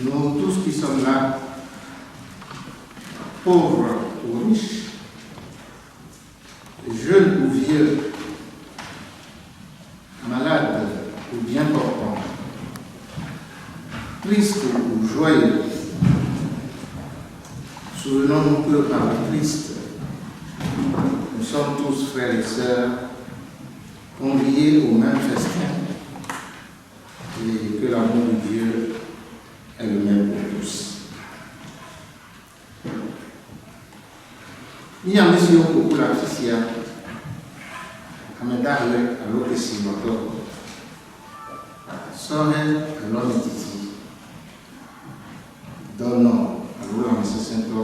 nous tous qui sommes là, pauvres ou riches, jeunes ou vieux, malades ou bien portants, tristes ou joyeux, souvenons-nous que par le Christ, nous sommes tous frères et sœurs, conviés au même festin, et que l'amour de Dieu est le même pour tous. Ni a monsieur pour la fisia, à me darle à l'autre si moto, sohe à l'homme titi, donno à l'homme sento,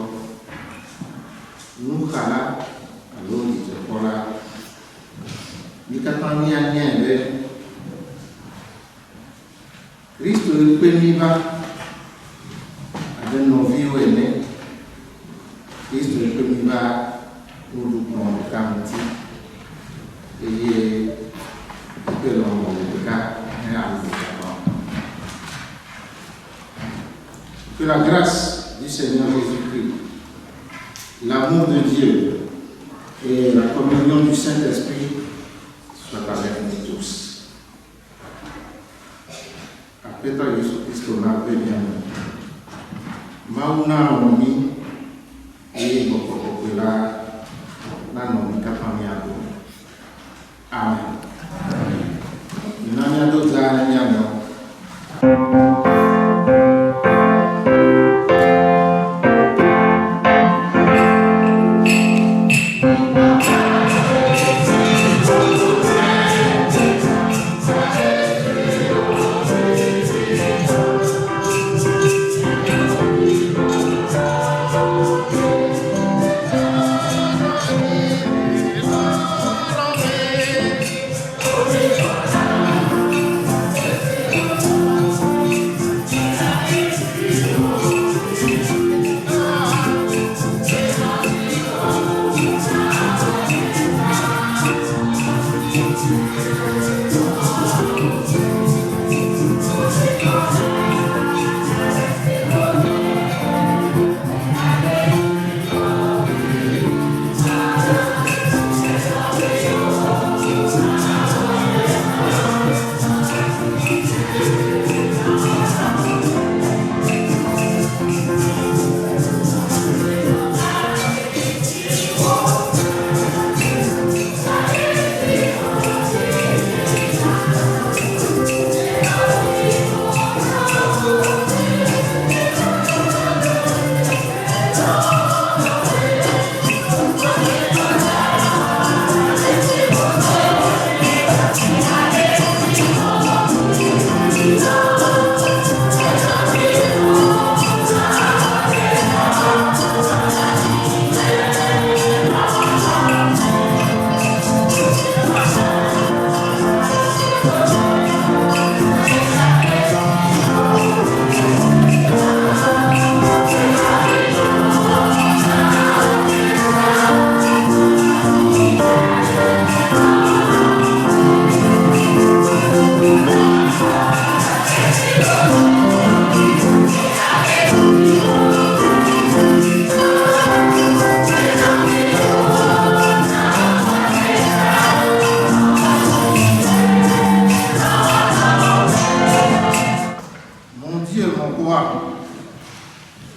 nous kala à l'homme de pola, ni katani a niende, Cristo il peniva avec nos vies aînés, Cristo il peniva pour nous canti et que l'on cas est à que la grâce du Seigneur Jésus-Christ, l'amour de Dieu et la communion du Saint-Esprit soient avec nous tous. Petra Yesu Kristo na penyana mauna nomi e bokokela na nomi kapamiado. Amen. Inamiado za nyano.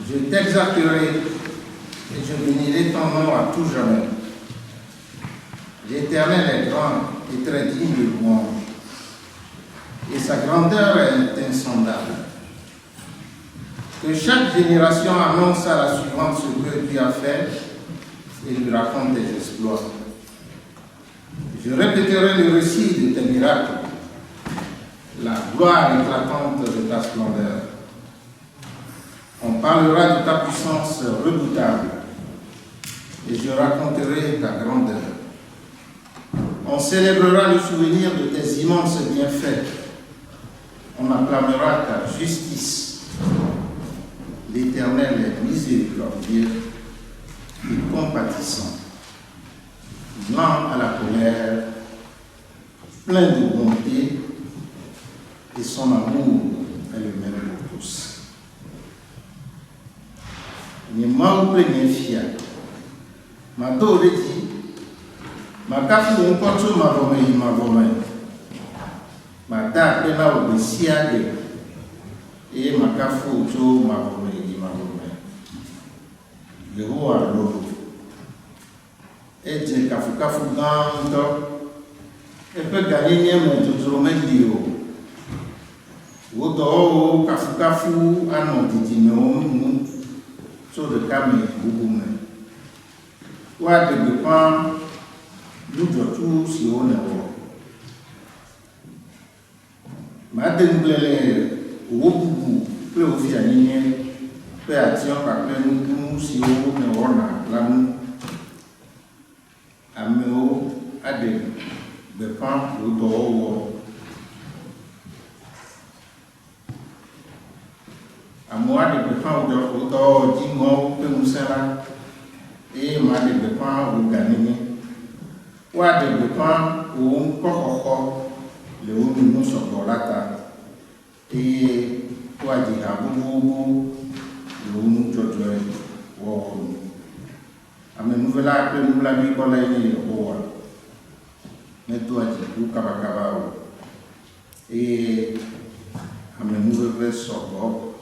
Je t'exalterai et je bénirai ton nom à tout jamais. L'Éternel est grand et très digne de louange, et sa grandeur est insondable. Que chaque génération annonce à la suivante ce que Dieu a fait et lui raconte des exploits. Je répéterai le récit de tes miracles, la gloire éclatante de ta splendeur. On parlera de ta puissance redoutable et je raconterai ta grandeur. On célébrera le souvenir de tes immenses bienfaits. On acclamera ta justice. L'Éternel est miséricordieux et compatissant, lent à la colère, plein de bonté, et son amour est le même pour tous. ni mau pleni fia. Ma do reti, ma kafu unkoto ma vome. Ma da pena obesia de, e ma kafu to ma vome. Yehowa lo. Eje kafu ganto. Epe gani nye me tuturo me dio. Wodo kafu ano titi me omu. So de kame bubume. Wa de bepan lujo tu si one wo. Ma de nglele wo bubu ple ofi anine pe ation pa ple nu si wo ne wona lamu. Ameo ade bepan ludo wo. Amo ade bepan ludo jingo pe musela. E ma de bepan o ganini. Wa de bepan o kokoko le o nu so dolata. E wa di abubu le o nu jojo wo. Ame nouvela pe nula bi bola ni o. Meto a di kabakaba o. E ame nouvela so go.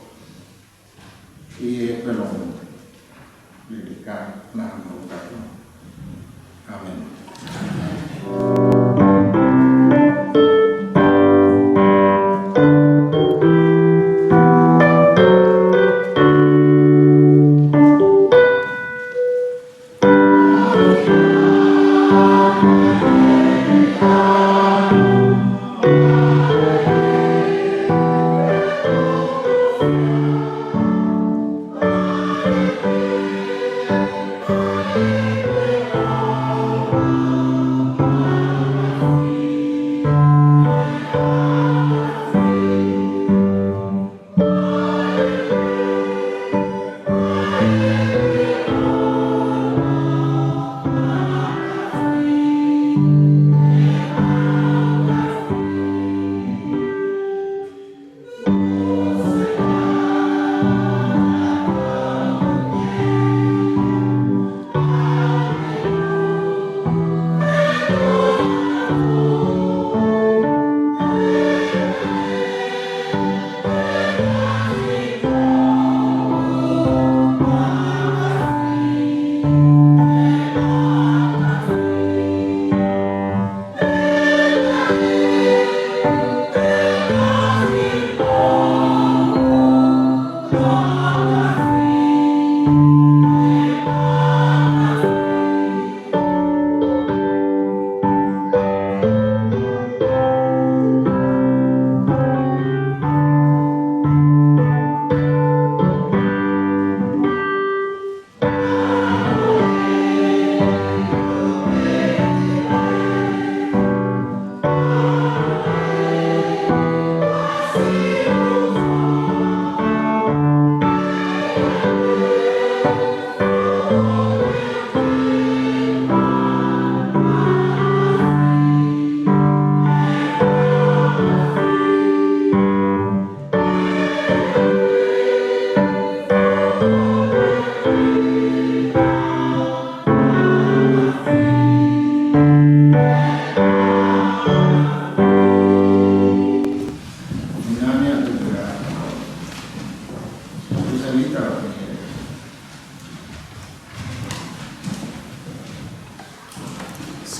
E pelon. Le cas na occasion. Amen.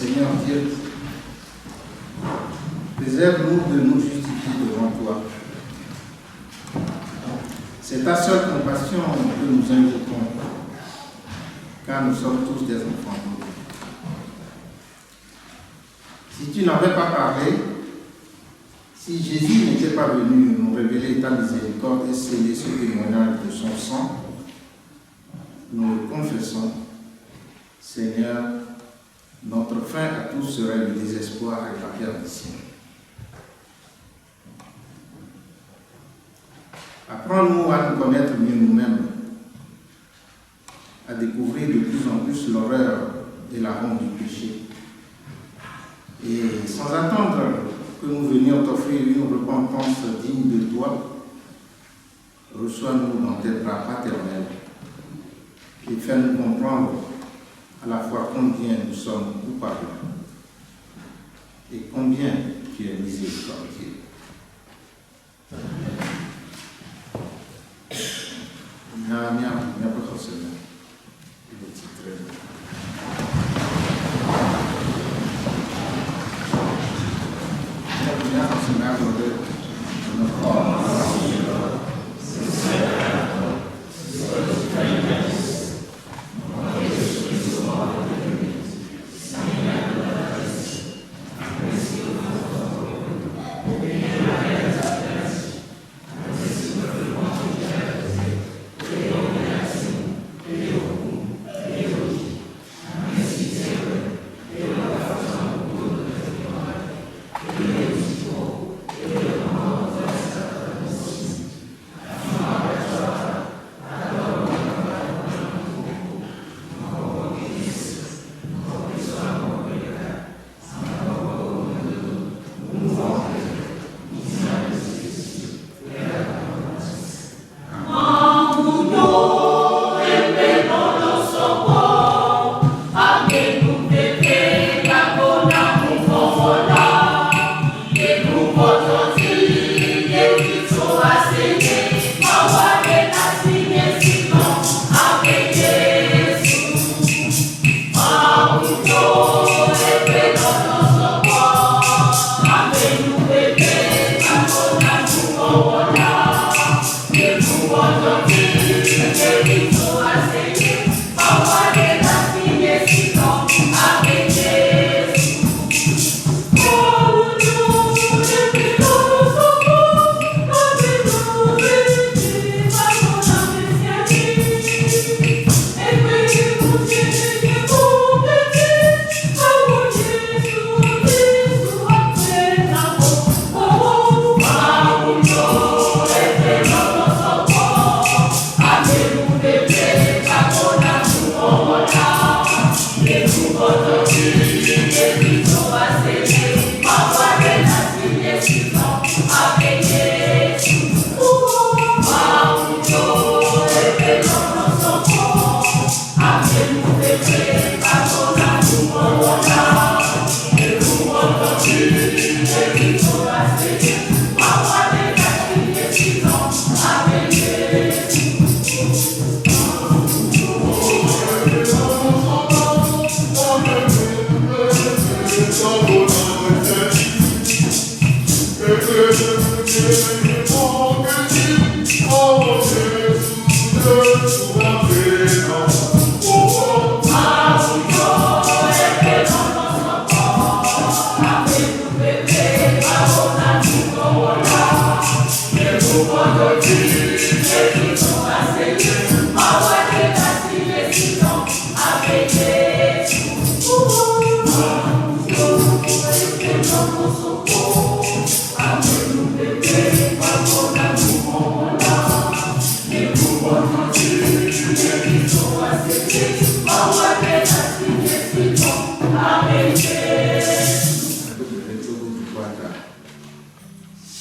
Seigneur Dieu, préserve-nous de nous justifier devant toi. C'est ta seule compassion que nous invoquons, car nous sommes tous des enfants. Si tu n'avais pas parlé, si Jésus n'était pas venu nous révéler ta miséricorde et sceller ce témoignage de son sang, nous le confessons, Seigneur, notre fin à tous serait le désespoir et la perdition. Apprends-nous à nous connaître mieux nous-mêmes, à découvrir de plus en plus l'horreur et la honte du péché. Et sans attendre que nous venions t'offrir une repentance digne de toi, reçois-nous dans tes bras paternels et fais-nous comprendre à la fois combien nous sommes coupables et combien tu es miséricordieux.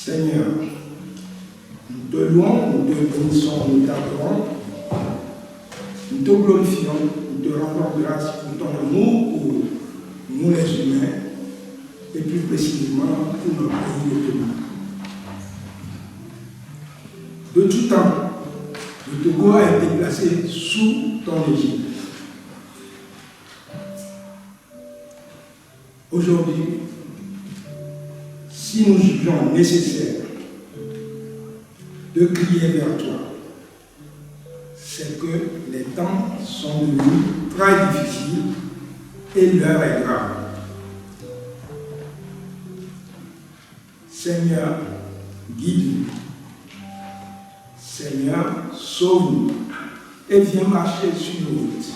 Seigneur, nous te louons, nous te bénissons, nous t'adorons, nous te glorifions, nous te rendons grâce pour ton amour pour nous les humains et plus précisément pour notre pays le Togo. De tout temps, le Togo a été placé sous ton régime. Aujourd'hui, si nous jugeons nécessaire de crier vers toi, c'est que les temps sont devenus très difficiles et l'heure est grave. Seigneur, guide-nous. Seigneur, sauve-nous et viens marcher sur nos routes.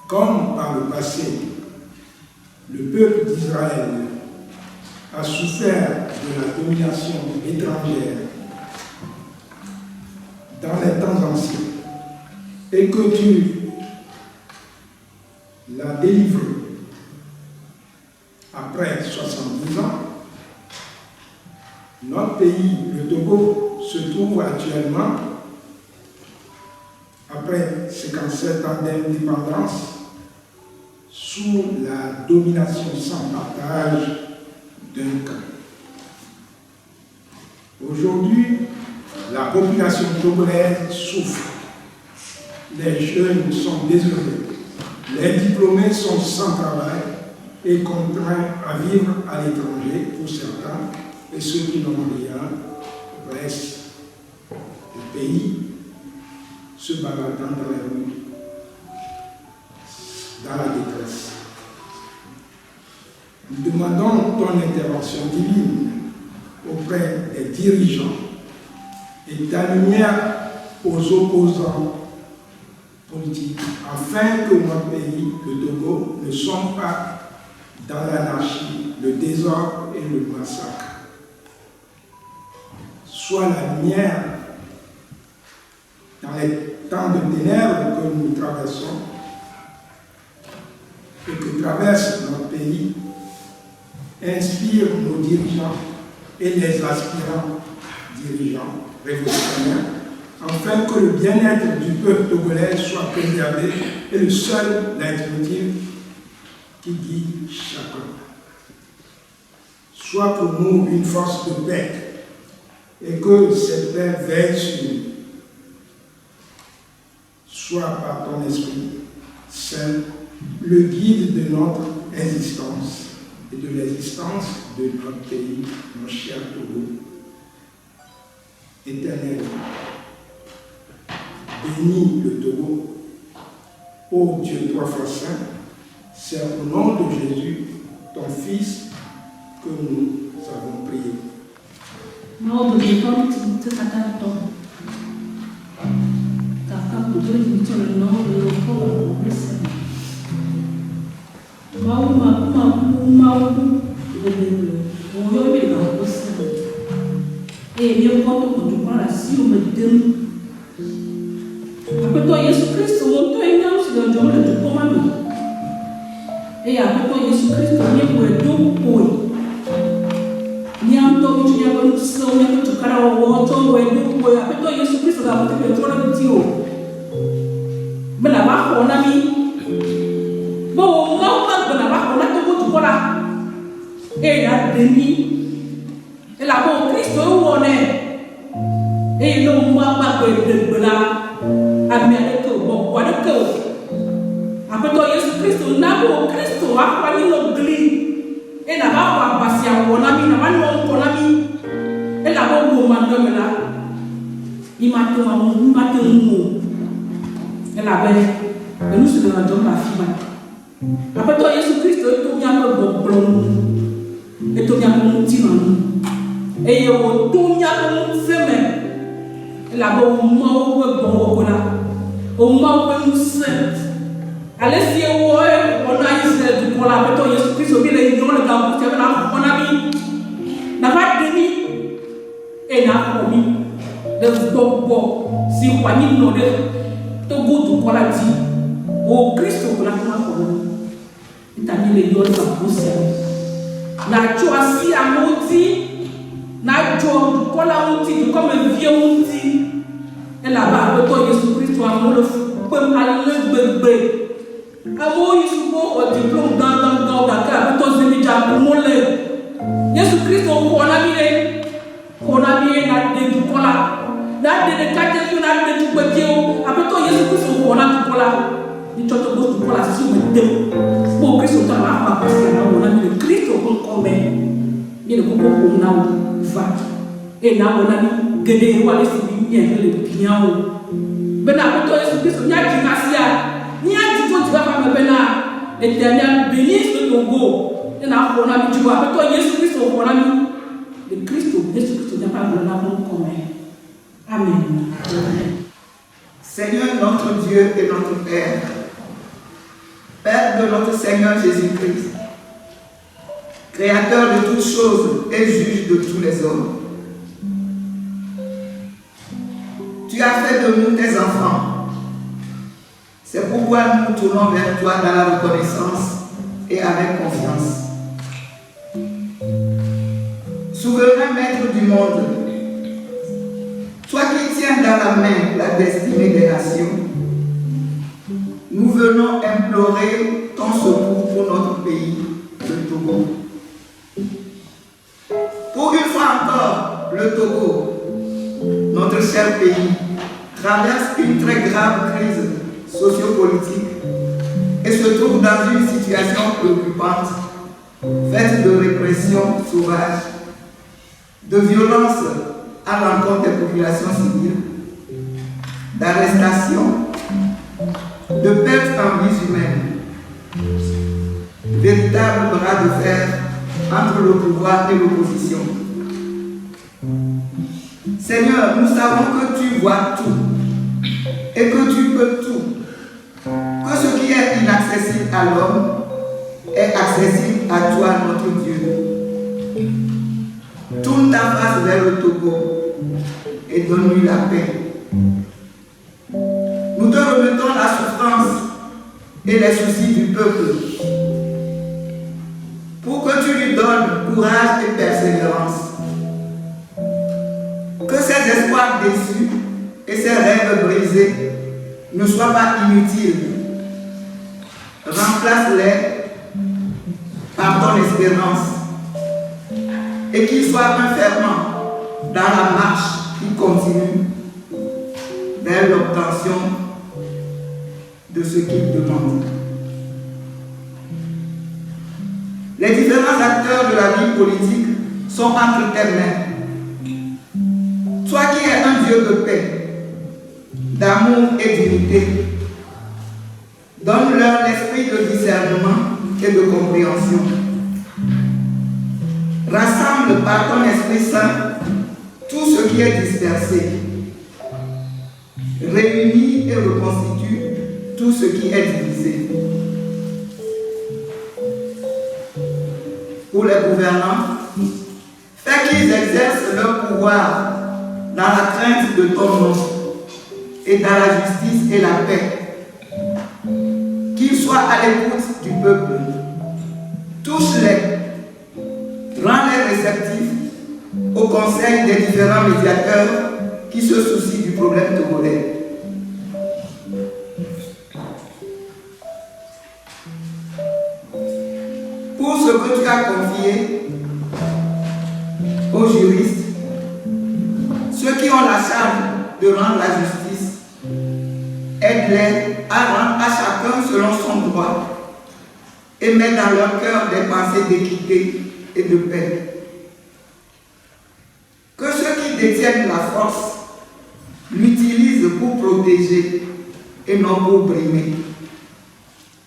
Comme par le passé, le peuple d'Israël a souffert de la domination étrangère dans les temps anciens et que tu l'as délivré après 70 ans, notre pays, le Togo, se trouve actuellement après 57 ans d'indépendance, sous la domination sans partage d'un camp. Aujourd'hui, la population togolaise souffre. Les jeunes sont désolés. Les diplômés sont sans travail et contraints à vivre à l'étranger pour certains, et ceux qui n'ont rien restent au pays, se baladant dans les rues, dans la détresse. Nous demandons ton intervention divine auprès des dirigeants et ta lumière aux opposants politiques, afin que notre pays, le Togo, ne sombre pas dans l'anarchie, le désordre et le massacre. Sois la lumière dans les temps de ténèbres que nous traversons et que traverse notre pays, inspire nos dirigeants et les aspirants dirigeants révolutionnaires, afin que le bien-être du peuple togolais soit préservé et le seul leitmotiv qui guide chacun. Sois pour nous une force de paix et que cette paix veille sur nous. Sois par ton esprit saint le guide de notre existence et de l'existence de notre pays, mon cher Togo. Éternel, bénis le Togo. Ô Dieu, toi fois saint, c'est au nom de Jésus, ton Fils, que nous avons prié. Éternel, bénis ce Togo. Le Christ, Jésus-Christ n'est pas le nom commun. Amen. Seigneur notre Dieu et notre Père, Père de notre Seigneur Jésus-Christ, Créateur de toutes choses et juge de tous les hommes, tu as fait de nous tes enfants. C'est pourquoi nous nous tournons vers toi dans la reconnaissance et avec confiance. Souverain maître du monde, toi qui tiens dans la main la destinée des nations, venons implorer ton secours pour notre pays, le Togo. Pour une fois encore, le Togo, notre cher pays, traverse une très grave crise sociopolitique et se trouve dans une situation préoccupante, faite de répression sauvage, de violence à l'encontre des populations civiles, d'arrestation, de perte en vies humaines, véritable bras de fer entre le pouvoir et l'opposition. Seigneur, nous savons que tu vois tout et que tu peux tout, que ce qui est inaccessible à l'homme est accessible à toi, notre Dieu. Tourne ta face vers le Togo et donne-lui la paix. Nous te remettons la souffrance et les soucis du peuple pour que tu lui donnes courage et persévérance. Que ses espoirs déçus et ses rêves brisés ne soient pas inutiles. Remplace-les par ton espérance et qu'il soit un ferment dans la marche qui continue vers l'obtention de ce qu'il demande. Les différents acteurs de la vie politique sont entre tes mains. Toi qui es un Dieu de paix, d'amour et d'unité, donne-leur l'esprit de discernement et de compréhension. Rassemble par ton Esprit Saint tout ce qui est dispersé. Réunis et reconstitue tout ce qui est divisé. Pour les gouvernants, fais qu'ils exercent leur pouvoir dans la crainte de ton nom et dans la justice et la paix. Qu'ils soient à l'écoute du peuple. Touche-les, rends-les réceptifs au conseil des différents médiateurs qui se soucient du problème togolais. Pour ce que tu as confié aux juristes, ceux qui ont la charge de rendre la justice, aide-les à rendre à chacun selon son droit et mets dans leur cœur des pensées d'équité et de paix. Que ceux qui détiennent la force l'utilisent pour protéger et non pour brimer.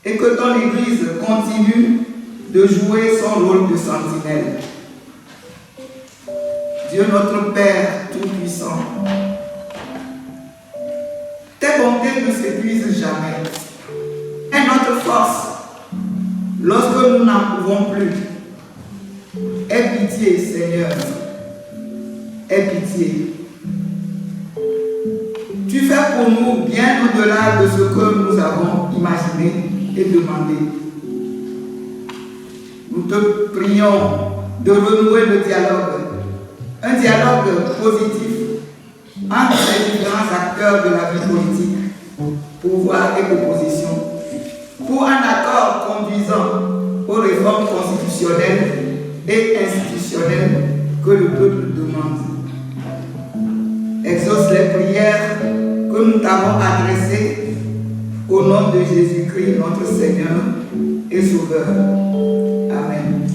Et que ton Église continue de jouer son rôle de sentinelle. Dieu notre Père Tout-Puissant, tes bontés ne s'épuisent jamais. Et notre force, lorsque nous n'en pouvons plus, aie pitié, Seigneur, aie pitié. Tu fais pour nous bien au-delà de ce que nous avons imaginé et demandé. Nous te prions de renouer le dialogue, un dialogue positif entre les différents acteurs de la vie politique, pouvoir et opposition, pour un accord conduisant aux réformes constitutionnelles et institutionnelles que le peuple demande. Exauce les prières que nous t'avons adressées au nom de Jésus-Christ, notre Seigneur et Sauveur. Amen.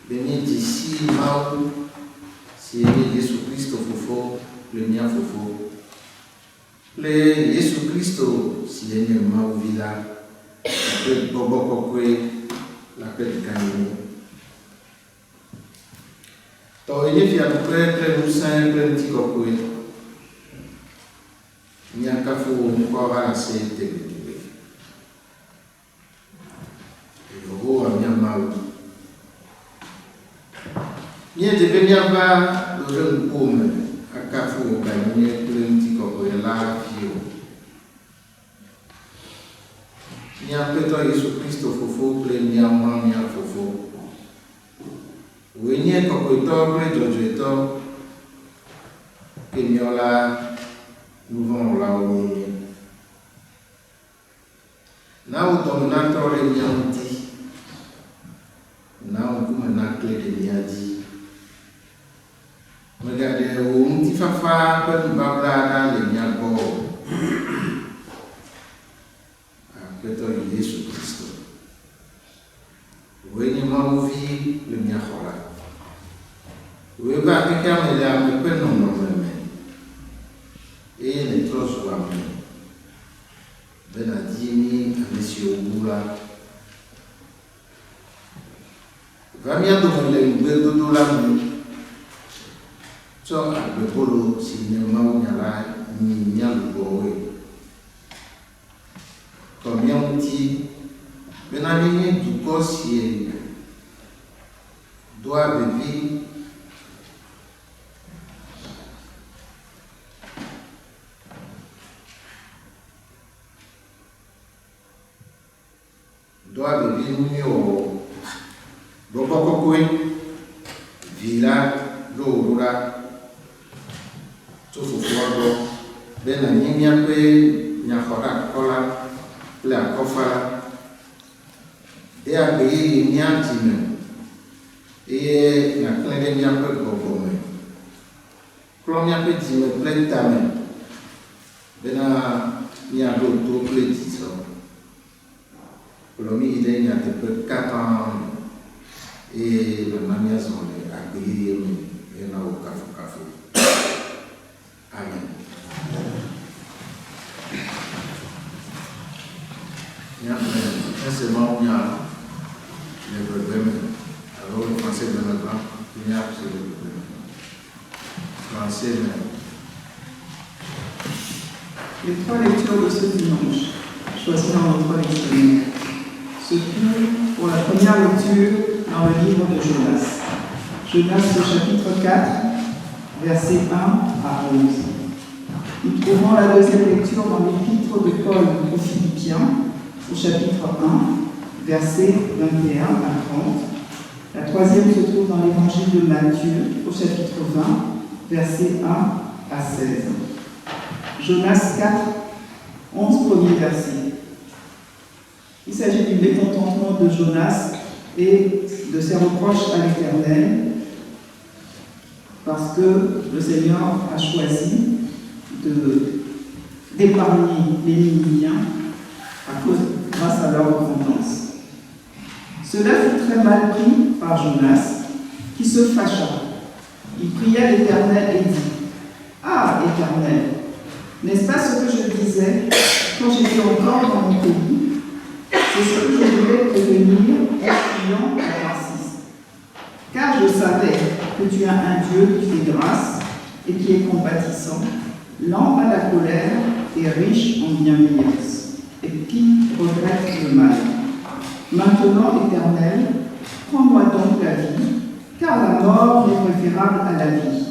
Béni d'ici, Maou, si Jésus Christ fofo, le mien fofo. Le Jésus Christ, si le Maou villa, la paix Bobo Kokwe, la paix de Camille. Toi, il y a le prêtre, nous saint, le petit Kokwe. Il y a un café où on peut avoir assez de bien va le pomme à Cafou, gagner plein de cocoyala, il y a un peu de Jésus-Christ au fofo, plein de diamants, il y a un fofo. Oui, il y a un cocoyto, plein de jojo, que il y a là, nous vont là où il y a. Now, dominateur, il y a un petit. Now, comme un clé de l'IADI. Regardez, un petit fafa, pas de babla, les miagos. Peut-être Jésus-Christ. Oui, il m'a ouvi le miagola. Oui, va quelqu'un me l'a me peut non non et les trop souvent. Benadini, Monsieur Oula. Va bien demander une belle de la nuit. So, le polo, si ne m'a ou ni le boé. Combien on dit, Benadini du cossier doit vivre. Doit vivre au Bobokokwe, Villa, Lorura, Tofufuago, Benaniape, Nyahora Kola, La Kofa, et à payer Niantime, et la clé de Niape Bobome. Clomiape Dime, plein de tamen, Bena Niado, tout plein de Colombie, il y a peu 4 ans et la manière dont on a accueilli et on a au café. Amen. Il y a un seulement il y a les problèmes. Alors le français de notre langue, il y a ce problème. Français même. Les 3 lectures de ce dimanche, choisies dans notre lecture, se trouvent pour la première lecture dans le livre de Jonas. Jonas au chapitre 4, versets 1 à 11. Nous trouvons la deuxième lecture dans l'épître de Paul aux Philippiens, au chapitre 1, versets 21 à 30. La troisième se trouve dans l'évangile de Matthieu, au chapitre 20, versets 1 à 16. Jonas 4, 11 premiers versets. Il s'agit du mécontentement de Jonas et de ses reproches à l'Éternel, parce que le Seigneur a choisi d'épargner les Niniviens grâce à leur repentance. Cela fut très mal pris par Jonas, qui se fâcha. Il pria l'Éternel et dit : « Ah, Éternel, n'est-ce pas ce que je disais quand j'étais encore dans mon pays ? C'est ce que je voulais prévenir en priant à Tarsis. Car je savais que tu as un Dieu qui fait grâce et qui est compatissant, lent à la colère et riche en bienveillance, et qui regrette le mal. Maintenant, Éternel, prends-moi donc la vie, car la mort est préférable à la vie.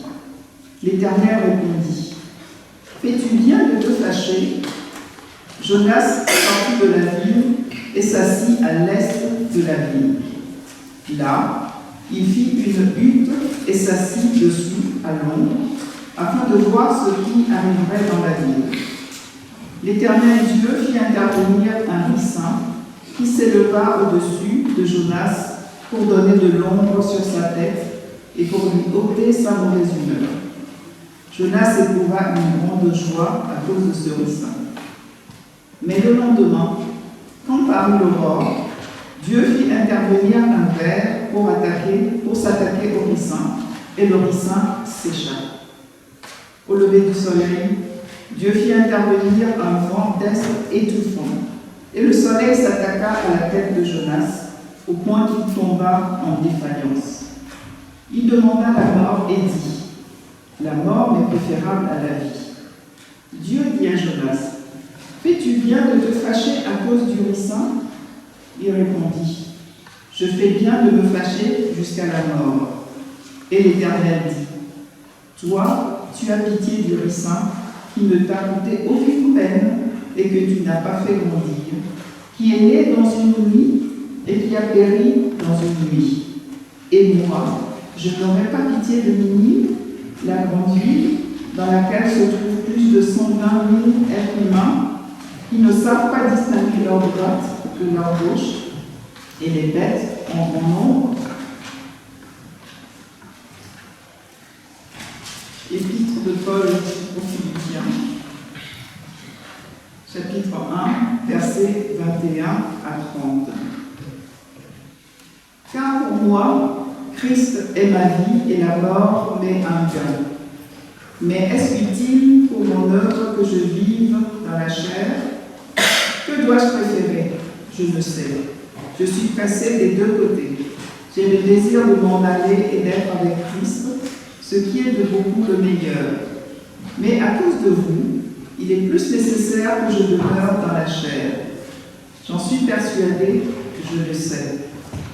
L'Éternel répondit : Fais-tu bien de te fâcher ? Jonas sortit de la ville et s'assit à l'est de la ville. Là, il fit une hutte et s'assit dessous à l'ombre, afin de voir ce qui arriverait dans la ville. L'Éternel Dieu fit intervenir un ricin qui s'éleva au-dessus de Jonas pour donner de l'ombre sur sa tête et pour lui ôter sa mauvaise humeur. Jonas éprouva une grande joie à cause de ce ricin. Mais le lendemain, quand parut l'aurore, Dieu fit intervenir un ver pour s'attaquer au ricin, et le ricin sécha. Au lever du soleil, Dieu fit intervenir un vent d'est étouffant, et le soleil s'attaqua à la tête de Jonas, au point qu'il tomba en défaillance. Il demanda la mort et dit : La mort m'est préférable à la vie. Dieu dit à Jonas : Fais-tu bien de te fâcher à cause du ricin ? Il répondit : Je fais bien de me fâcher jusqu'à la mort. Et l'Éternel dit, toi, tu as pitié du ricin qui ne t'a coûté aucune peine et que tu n'as pas fait grandir, qui est né dans une nuit et qui a péri dans une nuit. Et moi, je n'aurai pas pitié de Ninive, la grande ville, dans laquelle se trouvent plus de 120 000 êtres humains qui ne savent pas distinguer leur droite de leur gauche, et les bêtes en grand nombre. Épître de Paul aux Philippiens, chapitre 1, versets 21 à 30. Car pour moi, Christ est ma vie et la mort m'est un gain. Mais est-ce utile pour mon œuvre que je vive dans la chair? Que dois-je préférer? Je ne sais. Je suis pressé des deux côtés. J'ai le désir de m'en aller et d'être avec Christ, ce qui est de beaucoup le meilleur. Mais à cause de vous, il est plus nécessaire que je demeure dans la chair. J'en suis persuadé, je le sais.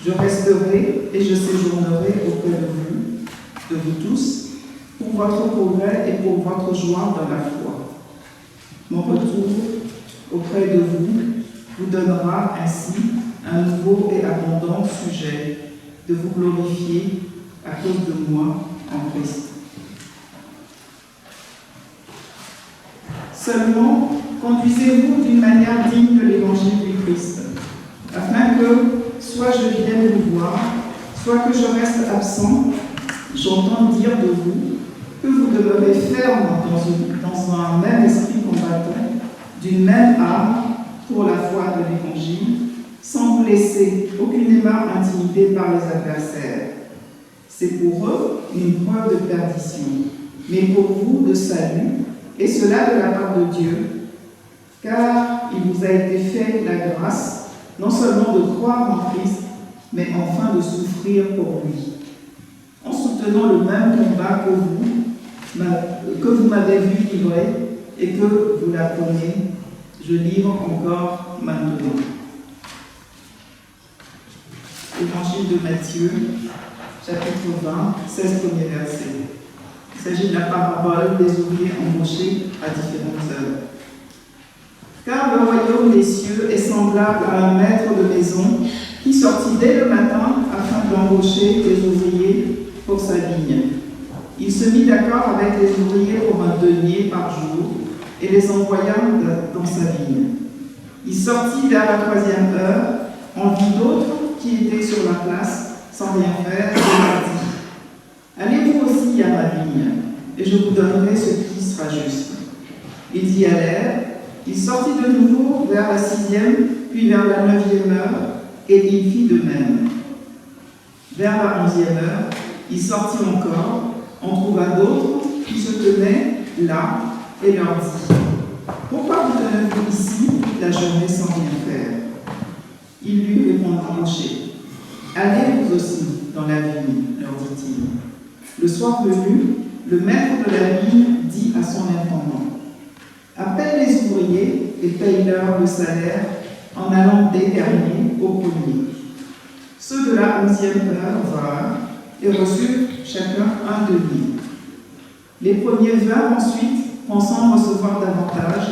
Je resterai et je séjournerai auprès de vous tous, pour votre progrès et pour votre joie dans la foi. Mon retour auprès de vous donnera ainsi un nouveau et abondant sujet de vous glorifier à cause de moi en Christ. Seulement, conduisez-vous d'une manière digne de l'évangile du Christ, afin que soit je vienne vous voir, soit que je reste absent, j'entends dire de vous que vous demeurez ferme dans un même esprit combattant, d'une même âme pour la foi de l'Évangile, sans vous laisser aucunement intimider par les adversaires. C'est pour eux une preuve de perdition, mais pour vous de salut, et cela de la part de Dieu, car il vous a été fait la grâce, non seulement de croire en Christ, mais enfin de souffrir pour lui, en soutenant le même combat que vous m'avez vu livrer et que vous l'apprenez, je livre encore maintenant. Évangile de Matthieu, chapitre 20, 16 premiers versets. Il s'agit de la parabole des ouvriers embauchés à différentes œuvres. Car le royaume des cieux est semblable à un maître de maison qui sortit dès le matin afin d'embaucher des ouvriers pour sa vigne. Il se mit d'accord avec les ouvriers pour un denier par jour et les envoya dans sa vigne. Il sortit vers la 3e heure, en vit d'autres qui étaient sur la place sans rien faire et leur dit: allez-vous aussi à ma vigne, et je vous donnerai ce qui sera juste. Ils y allèrent. Il sortit de nouveau vers la 6e, puis vers la 9e heure, et il fit de même. Vers la 11e heure, il sortit encore, en trouva d'autres qui se tenaient là, et leur dit: pourquoi vous tenez-vous ici toute la journée sans rien faire? Ils lui répondirent: allez vous aussi dans la vigne, leur dit-il. Le soir venu, le maître de la vigne dit à son intendant: appelle les ouvriers et paye-leur le salaire en allant des derniers aux premiers. Ceux de la 11e heure vinrent et reçurent chacun un denier. Les premiers vinrent ensuite, pensant recevoir davantage,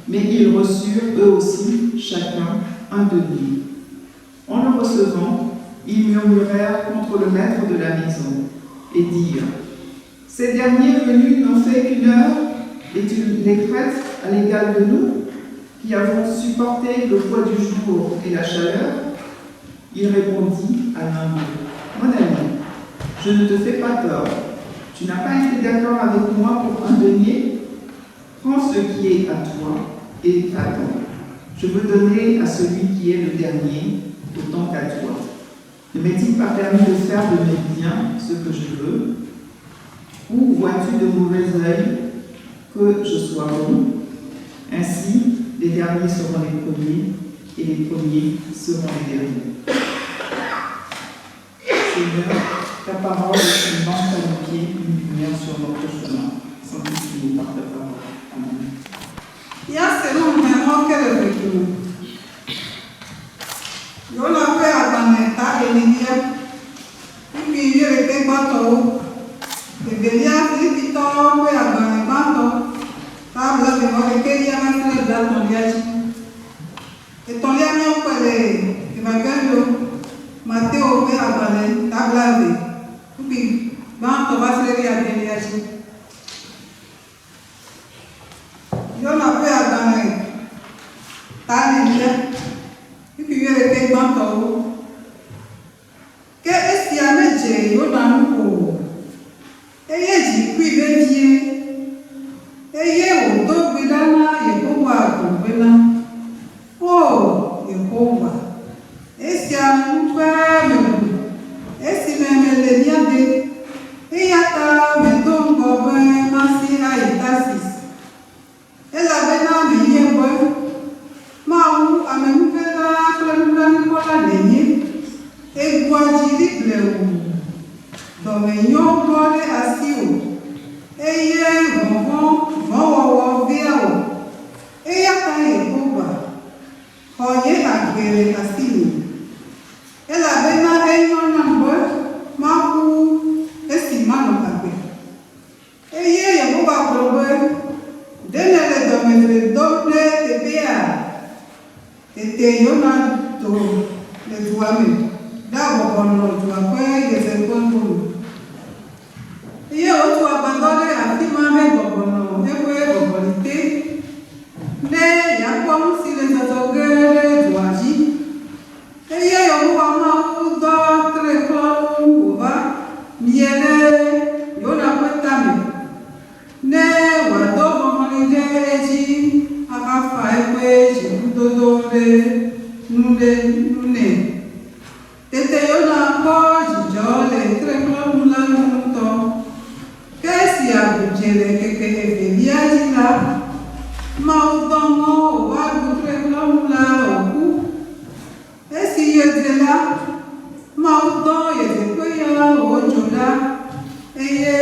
mais ils reçurent eux aussi chacun un denier. En le recevant, ils murmurèrent contre le maître de la maison et dirent: ces derniers venus n'ont fait qu'une heure, et tu les traites à l'égal de nous, qui avons supporté le poids du jour et la chaleur? Il répondit à l'un d'eux: mon ami, je ne te fais pas tort. Tu n'as pas été d'accord avec moi pour un denier? Prends ce qui est à toi et attends. Je veux donner à celui qui est le dernier autant qu'à toi. Ne m'est-il pas permis de faire de mes biens ce que je veux? Ou vois-tu de mauvais œil que je sois bon? Ainsi, les derniers seront les premiers, et les premiers seront les derniers. Seigneur, ta parole est une lampe à nos pieds, une lumière sur notre chemin. Sanctifie-nous par ta parole. Amen. Il y a selon vraiment quel retour. Yo la paix à la neta, et puis il y a le il y a un peu de ton liage. Et ton liage, on peut les évacuer. Matteo, on va parler, tablavé. Puis, on va se lever à bien liage. Il y a un peu à parler. T'as les liens. Et puis, il y a les paiements. Qu'est-ce qu'il y a de Dieu dans le corps? Et il y a du privé. Eye odo gbedana Yehowa gbedana. Oh Yehowa. Esi anupe mebu. Esi memele niade. Eyata medongo be masi aitasis. Ela bena me yebo. Mau amemukela klemula nikola lenye. Egwaji liblewu. Domenyo gole asiu. Eye vọ́wọ́wọ́ víàwó, eyata Yehowa, oye àgbèrè àsìlè. Elabena enyo nambo, maku esi mano àgbè. Eye Yehowa gbogbo, denele domele doble tebea, tete yona to le duame, dabo bono duape yeze gbogbo. Iye otu abandonné àti mamé gbọ̀gbọ̀nà ewé gbọ̀gbọ̀lité lé ìyàpọ̀ sí les ọ̀tọ̀gẹ́rẹ́ ìdùwàjí. Iye Yehowa máa ń dọ́ tẹ́lẹ̀kọ́ òbá miẹ́lẹ́ yóò dá pẹ́tà mi. Lé wàdó ọmọdé ẹjí akáfà ẹgbẹ́ ìṣèkúdódó lé núlé. Tètè yóò dá kọ́ ìjọ lè tẹ́lẹ̀kọ́ múlẹ́nu tọ́. Kesi abujele keke efeliaji la maudomo wagutre klomula oku esi yezela maudon yezekoya ojola eye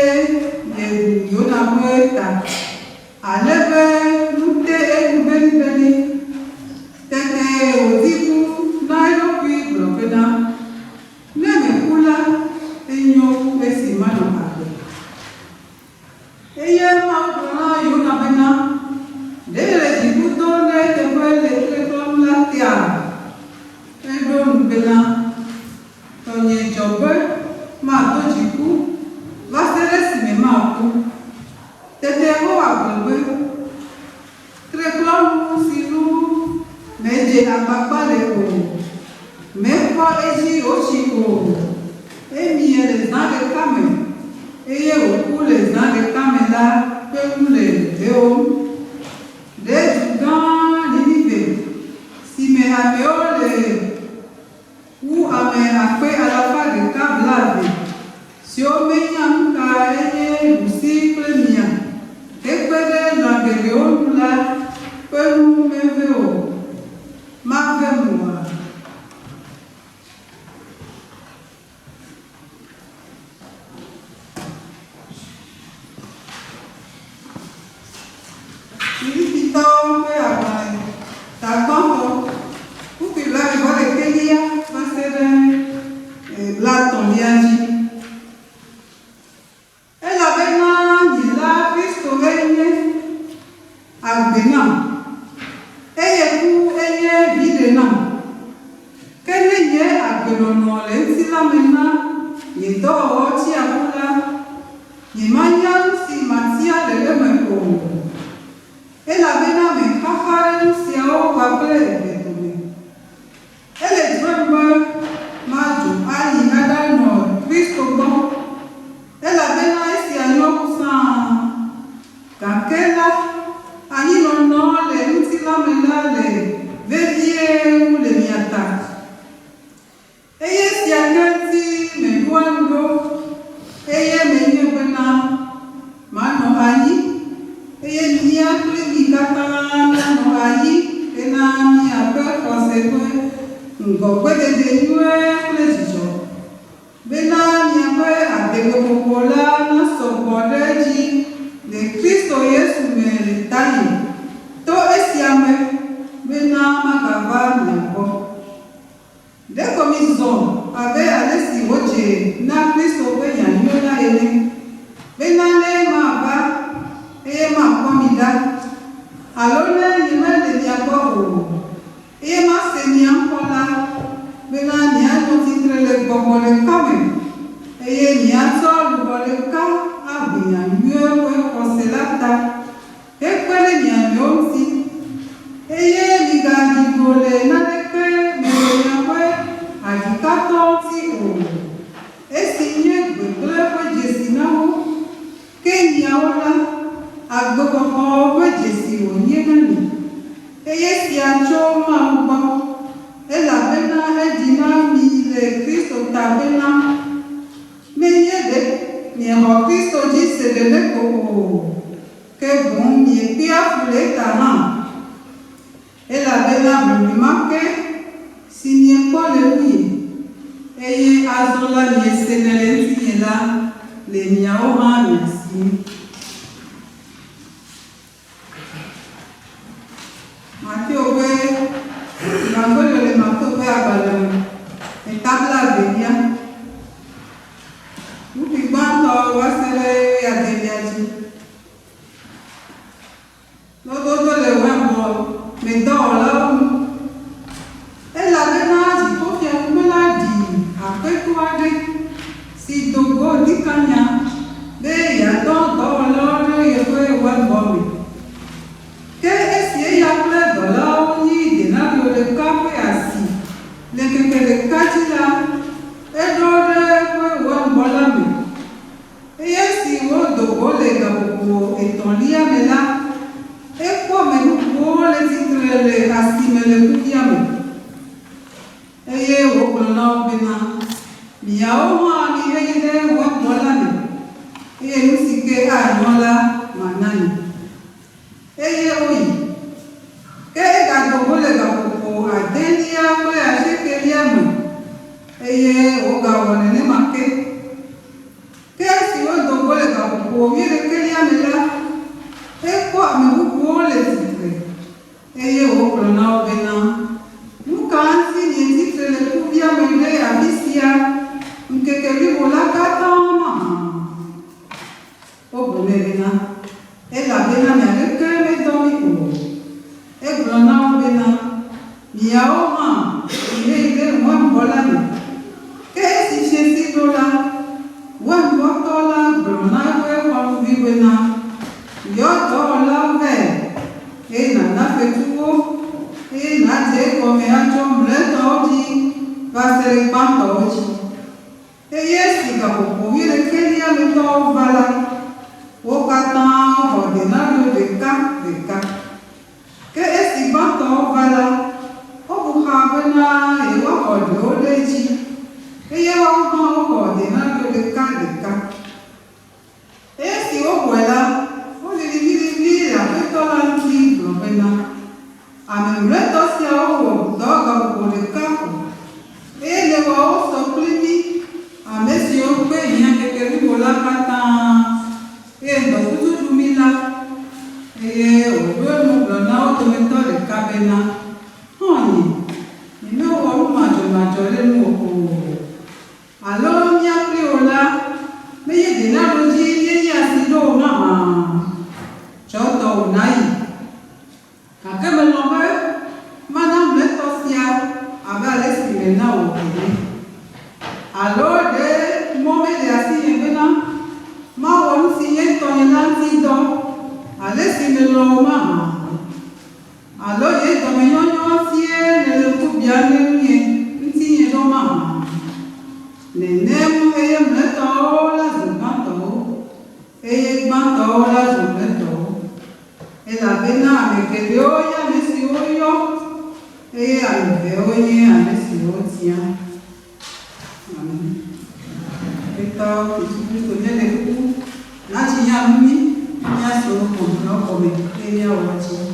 yedu yona mweta alebe lute egubelibeli tete odiku nairobi blokena nemekula enyoku esi mano akwe. Eye maudona yona bena dele jibuto ne tebele klekom latia edon bena tonye jobe ma to jiku vasere sime ma ku tete ho agbe klekom silu meje ababa le o mepo eji oshiko emi ele zade kame eye òkú lè zande kámẹ́lá pẹ̀lú lè dé o. Lẹ́jù gan níbẹ̀, sime àmì ó lè wú àmì àpé alápàdé kábláàbè, si ó méyàn ń ka eye lùsí plémìà, ẹgbẹ́dẹ́ làgẹ̀gẹ̀ ó lula pẹ̀lú mẹ́fẹ́ o, má fẹ́ mọ̀ wá. Alors alone ni mele ni abo e ma se ni ankola bena ni ano titre le gogo le kame e ni aso lu le ka abinya mwe we koselata e kwele ni anyosi e ni gandi gole na ke me ya we agikato ti o e sinye gbegbe we jesina wo Kenya ola agbogbo wejesi onye nani eye si acho ma ugbo ela bena edina mi le Kristo tabena meyede ni ho Kristo ji sebele ko ke bon mi pe afule tana ela bena mi make sinye ko le wi eye azola ni senele tiela le miao ma merci. Matteo il Vangelo di Matteo è tabla veglia. Tutti quanto va a essere a deviaggi. Lo le uomini mi do e la venaggi copia come la di a quel quadri si dogo di cagna de ya do lo ye fue wan bombi que esi ya ple do la oni de na lo le cape asi le que le cachila e do re fue wan bolami e esi wo dogo le gabu e tolia mela e come wo le titre le asi me le kudiame e ye wo kono bina miao ma ni ide wa bolani e musike anola manani e oyi ke ga do bole ga ko adenia ko ya se ke liamu e o ga woni ne make ke si o do bole ga ko mi re ke liamela e ko ami ku le sikre e o ko na obena nunca anzi ni titre le ku liamu le abisia nke vivo la katama o bonena e la bena me avec me domi ko e brona bena ya o ma ile mo bolani ke si chesi dola wa motola brona we wa vivena yo dola ve e na fetuo e na je come a chombre oggi va essere quanto oggi e yesi ga popo vire che dia le to vala o kata o de na lo de ka ke esi ba to vala o bu ha bena e wa o do le ji e ye wa o de na lo de ka esi o buela o de vire a pe to la ti lo bena a me reto sia o do ga o de ka e le wa o so plini a mesi o pe ni ke vivo la kata e do futu dumila e o do no na o to mentore kabena oni ni me o majo le no ko alo mi apri ola me ye de na lo ji ye ya si do na ma choto nai ka ke me no me madame le tosia aba le si me na o alors de momé de assis maintenant ma won si yen ton lanti do ale si me lo ma alors ye do me nyonyo si le ku bia ne ni nti ye do ma ne nem e me to la zubanto e banto la zubanto e la bena me que dio ya me si oyo e al veo ye a me si otia Então, isso é o na tinha mimi, minha sou não come, ele é ótimo.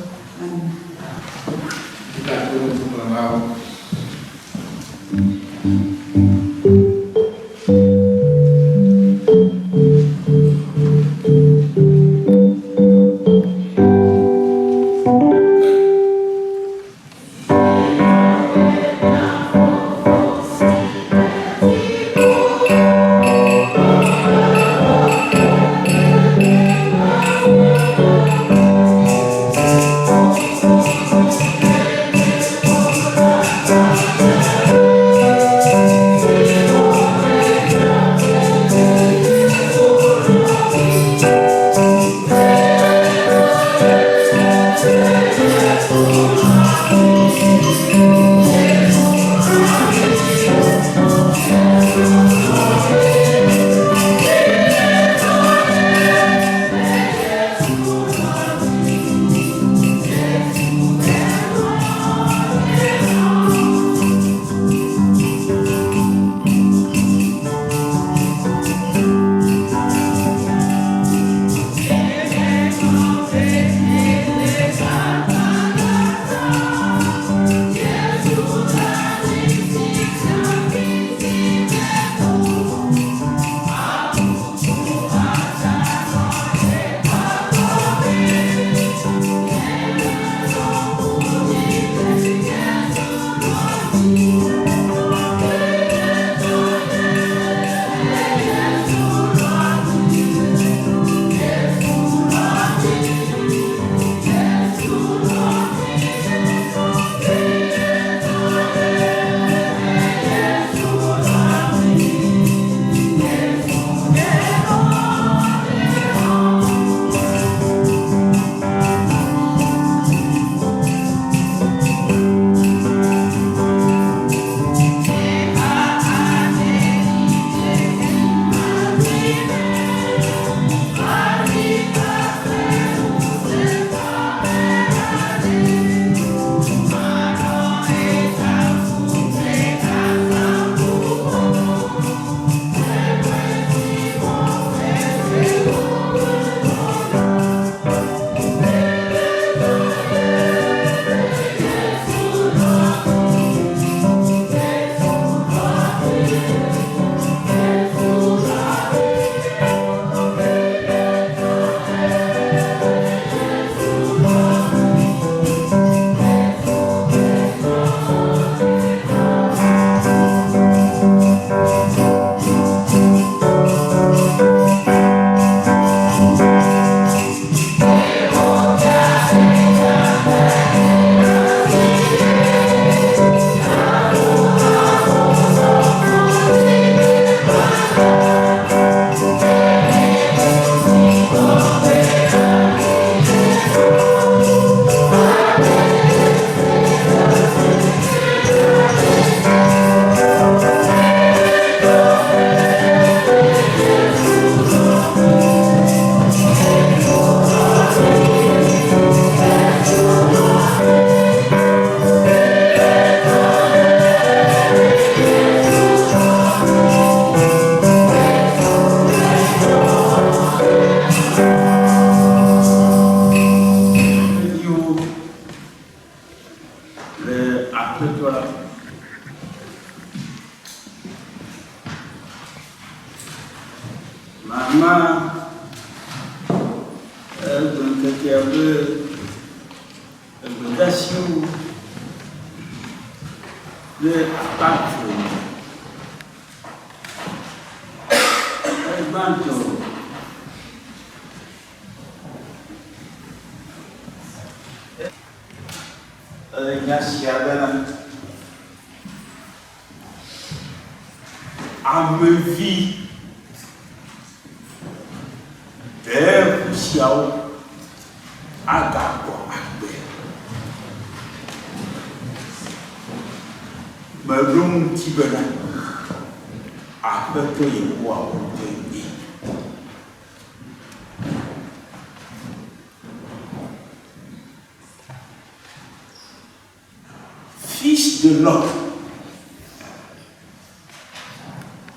Fils de l'homme,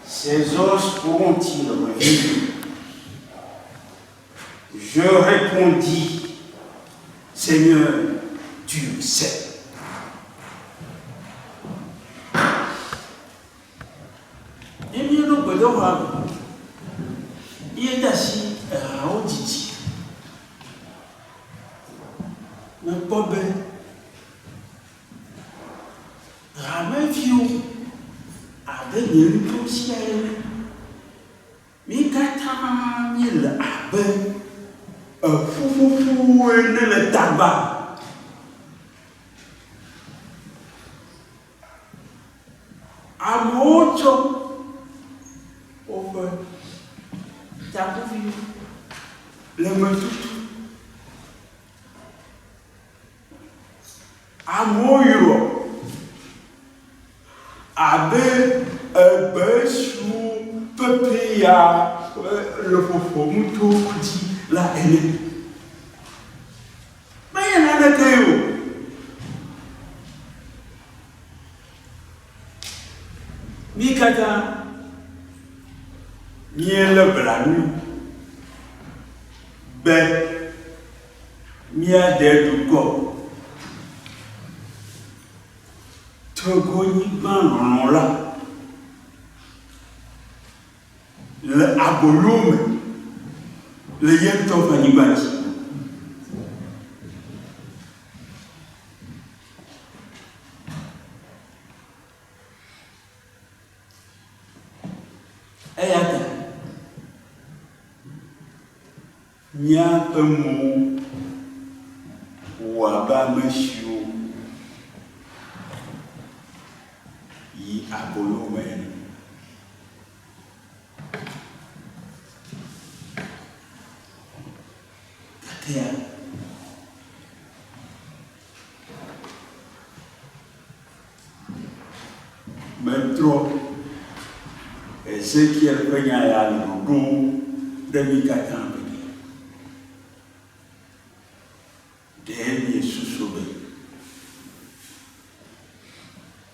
ces os pourront-ils revivre? Je répondis, Seigneur, tu le sais. Et bien, il est assis au Didi. Mais pas bien. Ramène vieux. Avec une poussière. Mais quand il a un fou et le tabac. À moto. Au feu. T'as vu le me tout. amoyo abe besu pepia le fofo mutu kuti la ele mais na na teo mikata miele blanu be mia de du go togoni ban la le abolume le yento fanibati ayata nya emu wa ba mashu yi abolume katia metro Ezekiel penya ya lugu demi katambe demi susube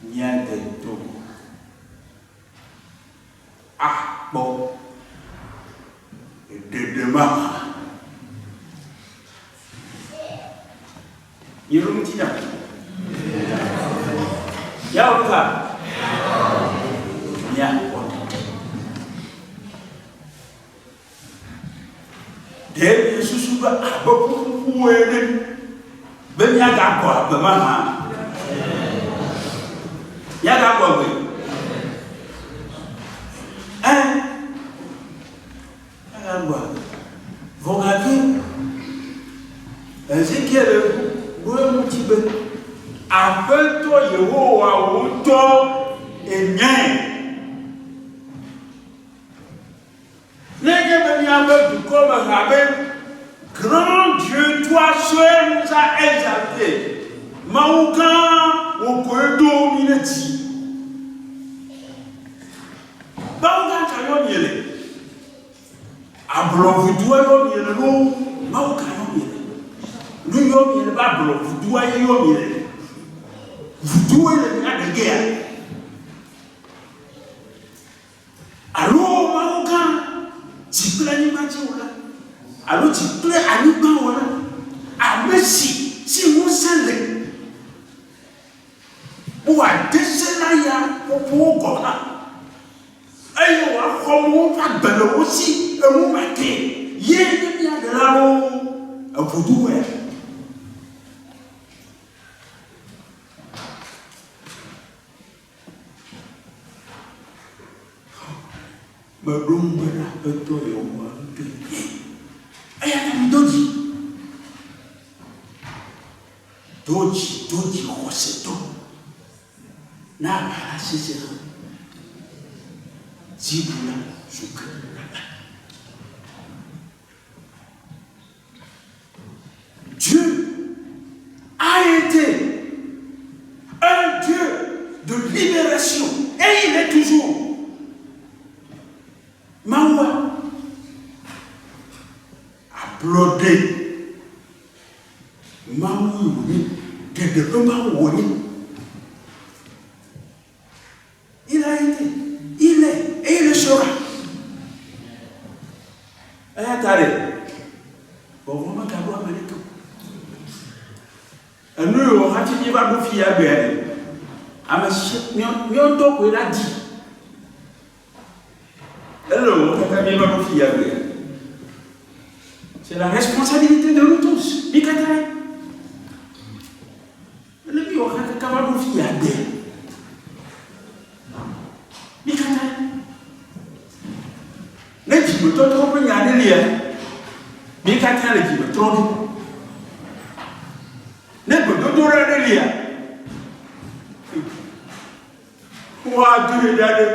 nya de to bo de ma Yerum tidak ya bukan ya Demi susuba abapu wele benya ga kwa ba ma ya ga kwa we agwa vogaki Ezekiel bo mutibe abeto Yehowa wuto enyen Grand Dieu, toi seul nous a exaltés. Maoukan au corridor mineti. Maoukan kayo miele. Ablo vudua yo miele no. Maoukan yo miele. Nous yo miele ba ablo vudua yo miele. Vudua le na de guerre. Allô Maoukan. Tu plais l'image là. Alors tu plais à l'image là. Ah mais si vous savez. Ou à décéder pour quoi. Ayo wa comme pas belle aussi et vous mettez. Yé bien de là où vous douez. Merumba betul yang mampu. Ayah kami doji koseto. Na parasisi jibula suka. Dieu a été un Dieu de libération et il est toujours. Mawa applaudé Mawa woni de Mawa woni il a été il est et il le sera attendez bon vraiment ka do amaleko anu yo hati ni ba do fi ya be ama nyon to ko la di hello c'est la responsabilité de nous tous. Mikata. Le bio a capable de faire bien. Mikata. Les qui me trop bien aller. Mikata les qui me trop. Ne peut pas aller. Wa Dieu d'aller.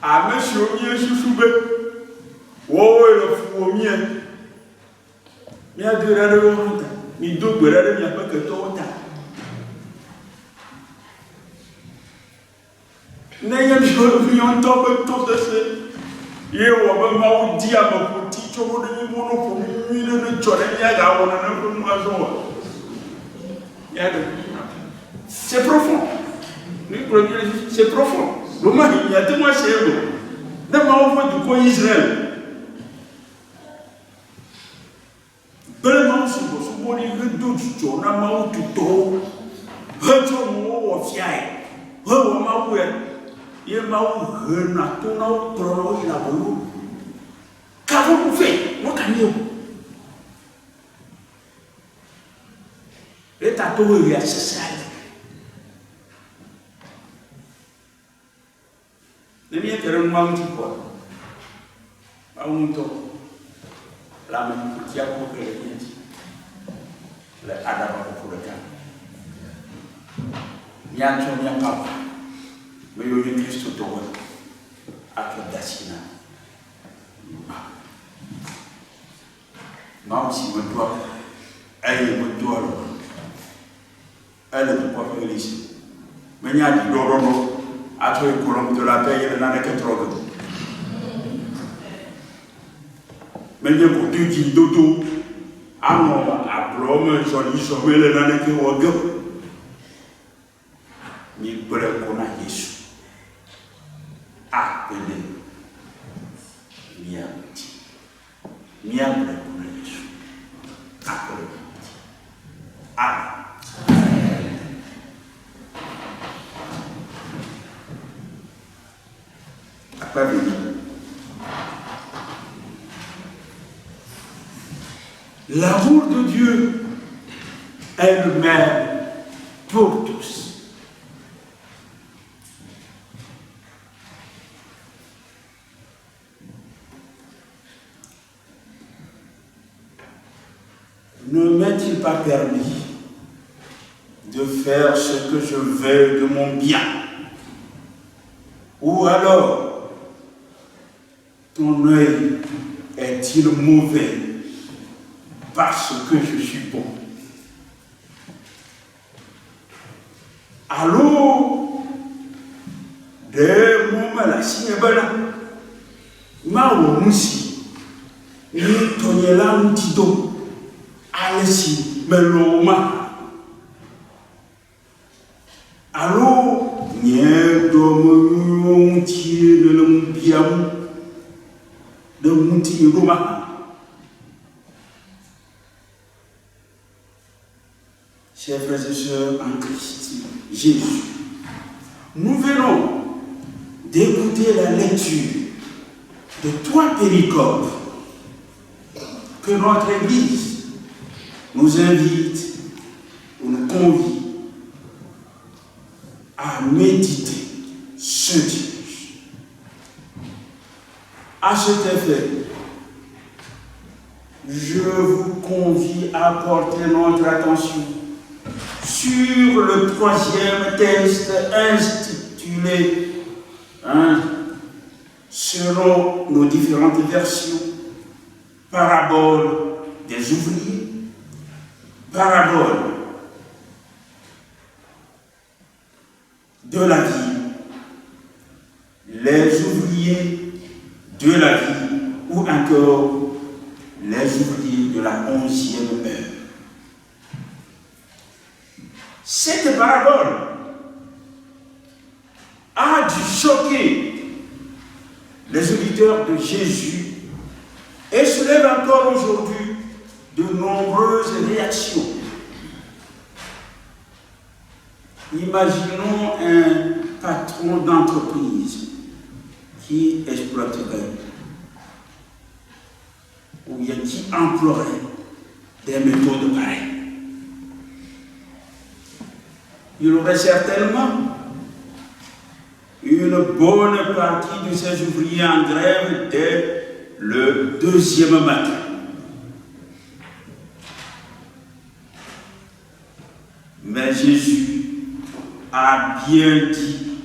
Ah monsieur mieux sous-soube. Oh le fou mieux. Mi a duré le monde, mi double mi a pas que toi. N'ayant pas tout de suite. Il y a un moment où dit à mon petit chevaux de mon pour une c'est profond. C'est profond. Le mal, il y a tellement de D'abord, du coin Israël. Vraiment, c'est pour ce qu'on dit que d'autres choses, on a mal tout haut. Retournons au fiail. Retournons au il y a un peu qu'avons-nous fait? Moi, l'État est social. Les miens qui ont un petit peu, la même qui a pour que les miens les Adam pour le cas. Il y a un papa, mais il y a un Christ au dos à Dassina. Moi aussi, je dois, elle est pas faire ici. Mais il y a du dorono, à toi, le colombe de la paix, il n'y en a que trop. Mais il y a beaucoup de qui dodo, à moi, à Blome, joli, sommet, il n'y en a que trop. Mais il peut qu'on a Jésus. Appelé. Bien petit. Bien pour Jésus. Appelé. Après, l'amour de Dieu est le même pour tous. Ne m'est-il pas permis de faire ce que je veux de mon bien? Ou alors, ton œil est-il mauvais parce que je suis bon? Alors, de mon mal à Sinebana, ma oumoussi, ni tonyela mutido. Alessi meloma allo nyedo tie de l'umbiam de muti roma. Chers frères et sœurs en Christ Jésus, nous venons d'écouter la lecture de 3 péricopes que notre Église nous invite ou nous convie à méditer ce dimanche. À cet effet, je vous convie à porter notre attention sur le 3e texte intitulé, selon nos différentes versions, Parabole des ouvriers. Parabole de la vie, les ouvriers de la vie, ou encore les ouvriers de la 11e heure. Cette parabole a dû choquer les auditeurs de Jésus et soulève encore aujourd'hui de nombreuses réactions. Imaginons un patron d'entreprise qui exploiterait ou bien qui emploierait des méthodes pareilles. Il aurait certainement une bonne partie de ses ouvriers en grève dès le 2e matin. Mais Jésus a bien dit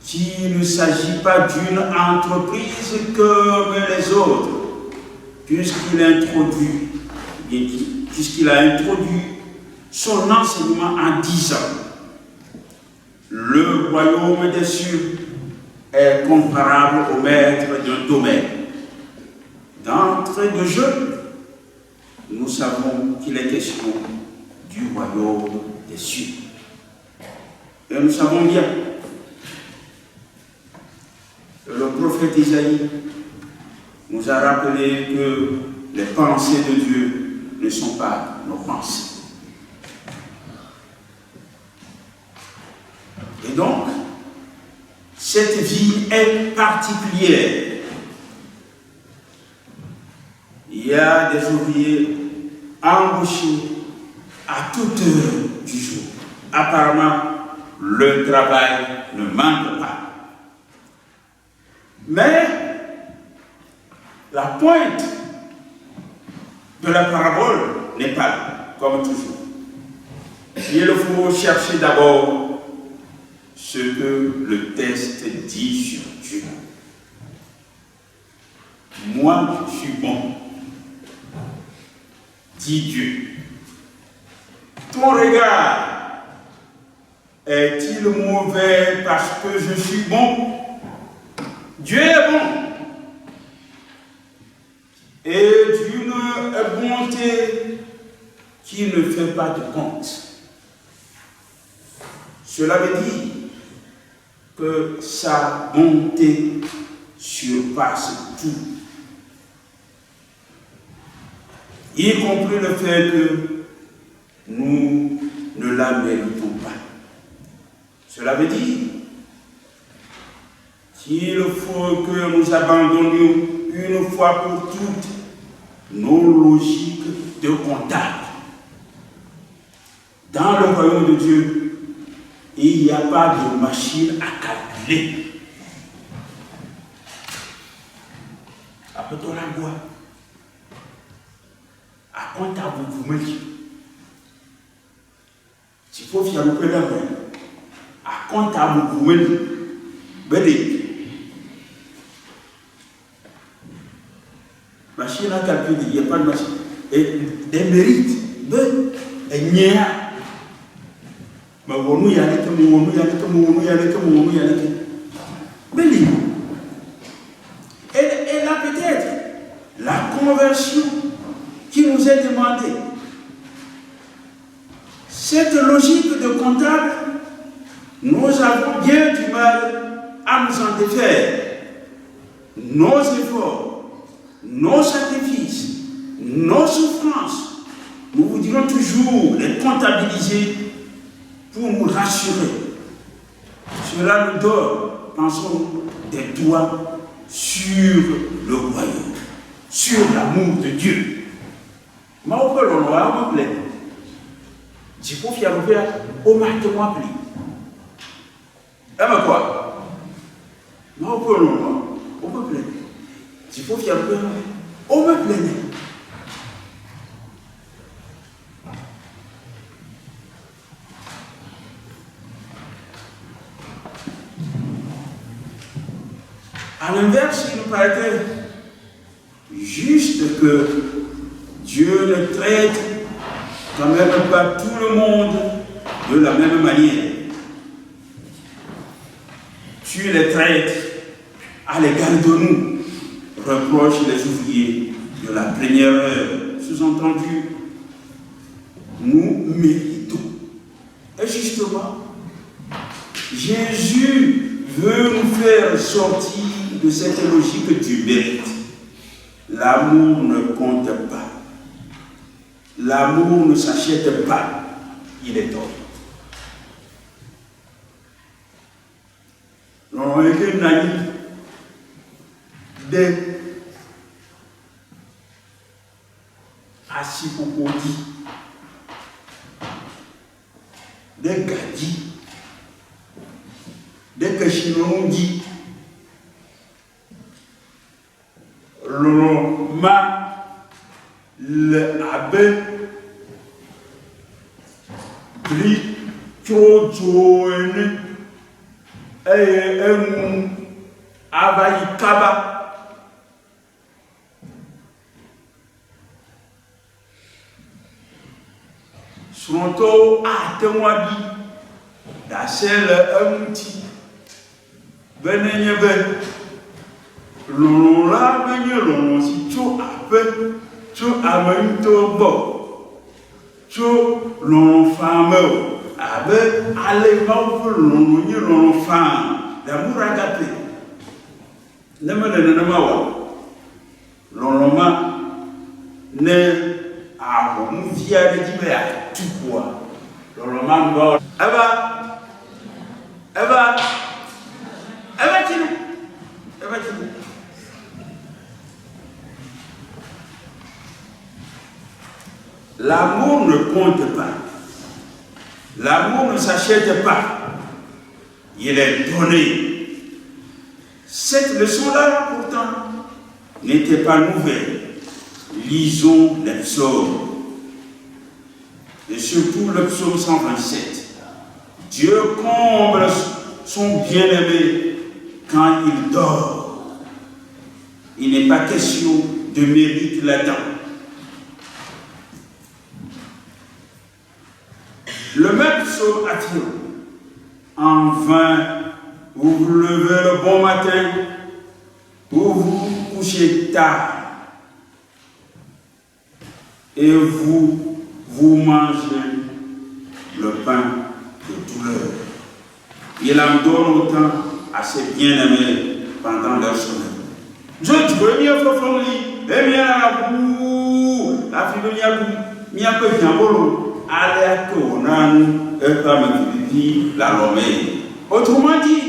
qu'il ne s'agit pas d'une entreprise comme les autres, puisqu'il a introduit son enseignement en disant: le royaume des cieux est comparable au maître d'un domaine. D'entrée de jeu, nous savons qu'il est question du royaume des cieux. Et nous savons bien que le prophète Isaïe nous a rappelé que les pensées de Dieu ne sont pas nos pensées. Et donc, cette vie est particulière. Il y a des ouvriers embauchés à toute heure du jour. Apparemment, le travail ne manque pas. Mais la pointe de la parabole n'est pas là, comme toujours. Il faut chercher d'abord ce que le texte dit sur Dieu. Moi, je suis bon, dit Dieu. Ton regard est-il mauvais parce que je suis bon? Dieu est bon. Et d'une bonté qui ne fait pas de compte. Cela veut dire que sa bonté surpasse tout, y compris le fait que nous ne la méritons pas. Cela veut dire qu'il faut que nous abandonnions une fois pour toutes nos logiques de comptable. Dans le royaume de Dieu, il n'y a pas de machine à calculer. Après tout la boîte, à comptable vous me dites, s'il faut faire le peu la main, à comptable vous me dites, machine à calculer, il n'y a pas de machine. Et des mérites, et n'y a. Mais on y a les et là peut-être la conversion qui nous est demandée. Cette logique de comptable, nous avons bien du mal à nous en défaire. Nos efforts, nos sacrifices, nos souffrances, nous vous dirons toujours les comptabiliser pour nous rassurer. Cela nous donne, pensons, des doigts sur le royaume, sur l'amour de Dieu. Mais on peut le voir, on plaît. Si vous fiez au matin, on plaît. Et mais quoi? Mais on peut le voir, on peut plaire. Si vous fiez on me plaît. À l'inverse, il nous paraît juste que Dieu ne traite quand même pas tout le monde de la même manière. Tu les traites à l'égard de nous, reprochent les ouvriers de la première heure. Sous-entendu, nous méritons. Et justement, Jésus veut nous faire sortir de cette logique du mérite. L'amour ne compte pas. L'amour ne s'achète pas. Il est donné. On est que naïf des assipopodis, des gadis, des kachinondi, ma le abe pli tsojoene emu avayi kaba sronto atewabi d'achel un outil. Benenye l'on la benye l'on si tcho ape tcho amento bo tcho l'on femme abe ale ma l'on ni l'on femme d'amour agapé nemene nemawa l'on ma ne a mu via de dibea tu quoi l'on ma ngo eba l'amour ne compte pas. L'amour ne s'achète pas. Il est donné. Cette leçon-là, pourtant, n'était pas nouvelle. Lisons les psaumes. Et surtout le psaume 127. Dieu comble son bien-aimé quand il dort. Il n'est pas question de mérite là-dedans. Le même psaume affirme: en vain, vous vous levez le bon matin, vous vous couchez tard, et vous mangez le pain de douleur. Il en donne autant à ses bien-aimés pendant leur sommeil. Je veux bien faire famille, et bien la boue, la fille de Mia peut bien bolo. Autrement dit,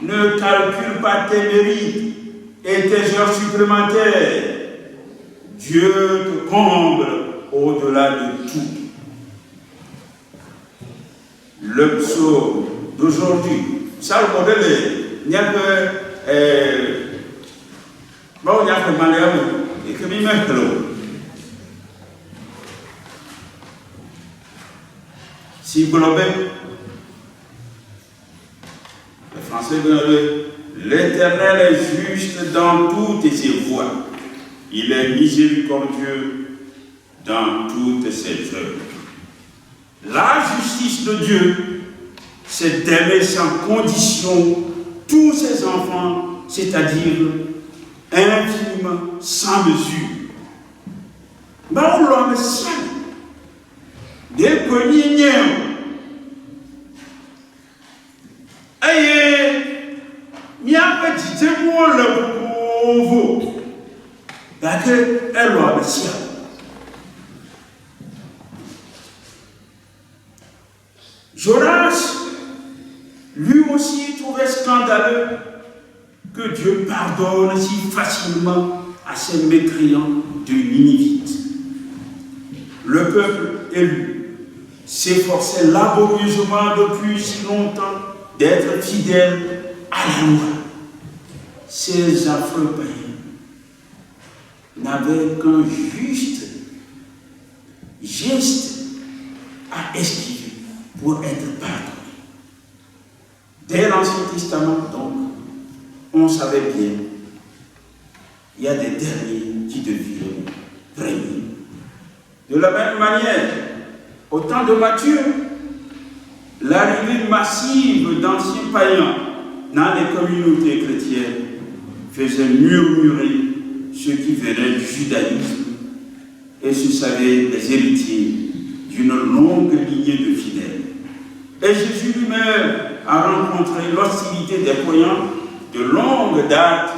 ne calcule pas tes mérites et tes heures supplémentaires. Dieu te comble au-delà de tout. Le psaume d'aujourd'hui, ça le modèle, il n'y a que bon, il y a que malheur et que mi mettre l'eau. Si globé, le français globé, l'Éternel est juste dans toutes ses voies. Il est miséricordieux dans toutes ses œuvres. La justice de Dieu, c'est d'aimer sans condition tous ses enfants, c'est-à-dire infiniment, sans mesure. Bah, on l'a mis des cognignons. Aïe, il y a un petit témoin le pauvre. D'accord, elle l'a mis. Jonas, lui aussi, trouvait scandaleux que Dieu pardonne si facilement à ces mécréants de Ninive. Le peuple élu s'efforçait laborieusement depuis si longtemps d'être fidèle à la loi. Ces affreux païens n'avaient qu'un juste geste à esquiver pour être pardonné. Dès l'Ancien Testament, donc, on savait bien, il y a des derniers qui deviennent premiers. De la même manière, au temps de Matthieu, l'arrivée massive d'anciens païens dans les communautés chrétiennes faisait murmurer ceux qui venaient du judaïsme et se savaient les héritiers d'une longue lignée de fidèles. Et Jésus lui-même a rencontré l'hostilité des croyants de longue date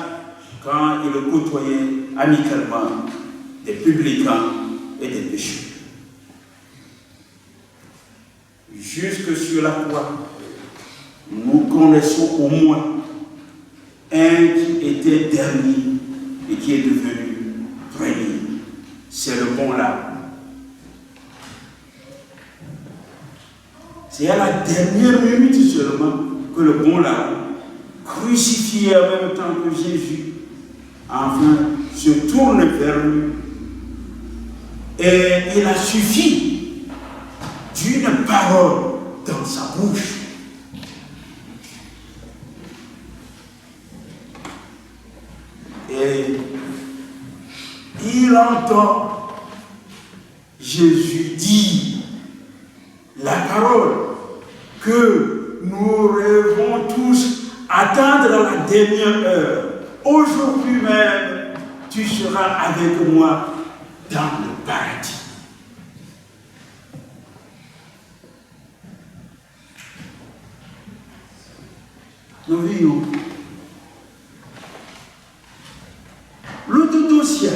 quand il côtoyait amicalement des publicains et des pécheurs. Jusque sur la croix, nous connaissons au moins un qui était dernier et qui est devenu premier. C'est le bon là. C'est à la dernière minute seulement que le bon là, crucifié en même temps que Jésus, enfin se tourne vers lui. Et il a suffi d'une parole dans sa bouche. Et il entend Jésus dire la parole que nous rêvons tous attendre la dernière heure. Aujourd'hui même, tu seras avec moi dans le paradis. Nous vivons l'autre dossier.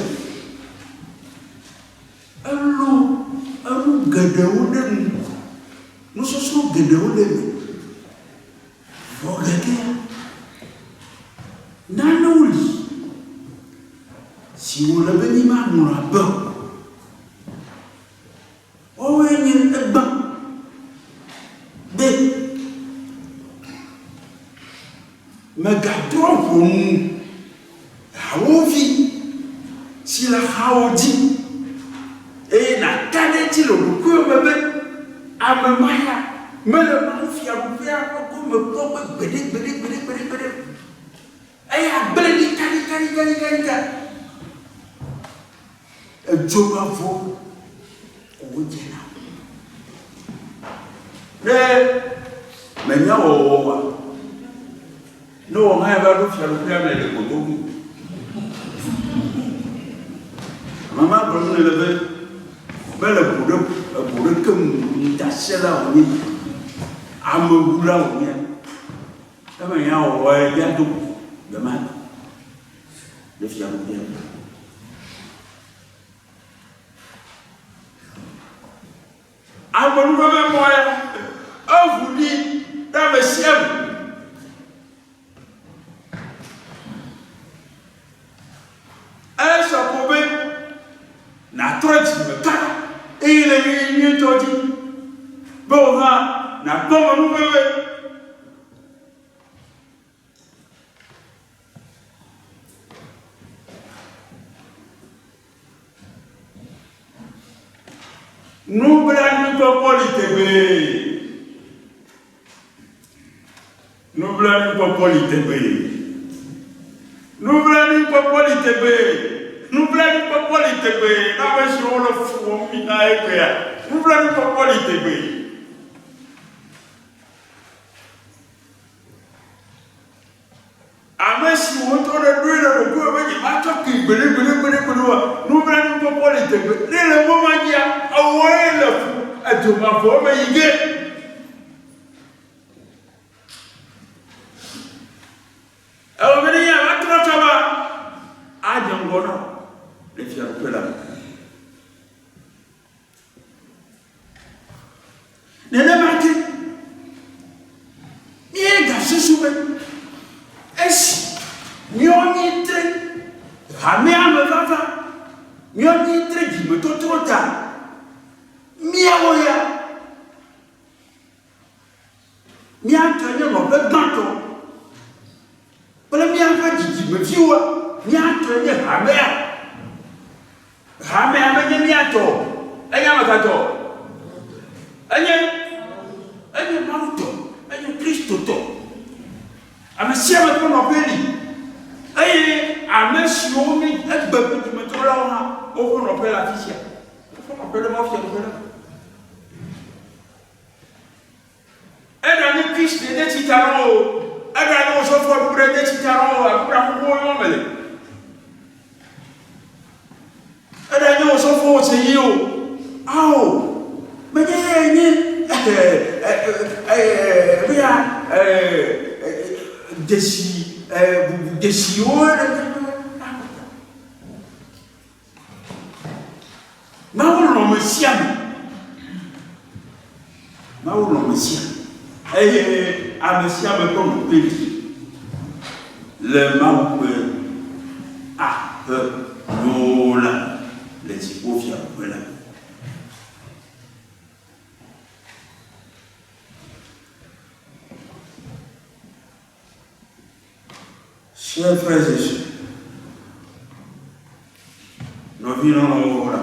Nous sommes Gédéon. Nanouli. Si on l'a béni, on l'a bon. Oh, il y a un bon. Mais gardons pour nous. Haouvi. Si la haoudi. Et la canette, le coup, bébé. Amamaya. Mais le mafia, comme me bédé. Et à bédé, cali. Et Jomavo. Mais il y a nous, on a évalué le problème de l'économie. Maman, quand on est levé, le boulot comme il tâchait là, on est à me bouler, on est. Comme il y a tout de mal. Le fier de bien. À mon nouveau moyen, on vous dit, dans le ciel. Elle s'est prouvée, n'a trop de cas, et il est mieux dit. Bon, n'a pas mon nouveau. Nous blancs pas l'ITB. Nous blancs pas l'ITB. Nous blancs pas l'ITB. Nous blancs pas l'ITB. La version le fou on mina et nous blancs pas l'ITB. Ah mais si on tourne deux là le coup avec ma toque belé nous blancs pas l'ITB. Le moment qui a ouais le fou à tout ma forme il est. Alors, venez, à la trottoir, à Djangono, les fiers de la vie. N'est pas marqué. Bien, gâché souvent. Et si, nous on y est très, ramé à me vava, nous on y est très, dit me trop tard. Miaoya. Miaoya, on peut gâteau. Premier fois, je me dis, il y a un truc de Hammer. Hammer, il y a un truc. Il y a un truc. Il y a un truc. Il y a un Christ. Il y a un truc. Il y a un sion, il y a un bébé qui me trouve là. Au fond, on appelle la fille. Au fond, on appelle le mafia. Et dans le Christ, il y a des titanes. Agora só for por aí de tirar para o homem. Agora só for se eu. Au. Mas desse Mauro não me chama. Mauro não me chama. À monsieur comme petit, le manque à peu les hypofiables. Chers frères et sœurs, nous venons la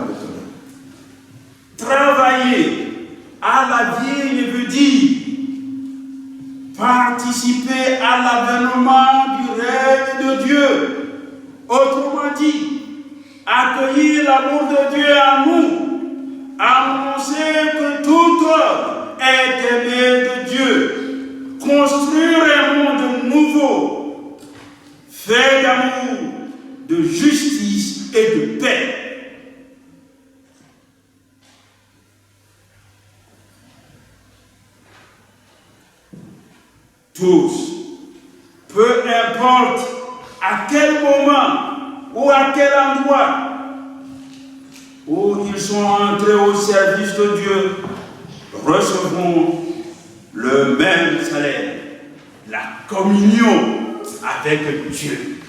travailler à la vie veut dire participer à l'avènement du règne de Dieu. Autrement dit, accueillir l'amour de Dieu en nous, annoncer que tout homme est aimé de Dieu. tous, peu importe à quel moment ou à quel endroit où ils sont entrés au service de Dieu, recevront le même salaire, la communion avec Dieu.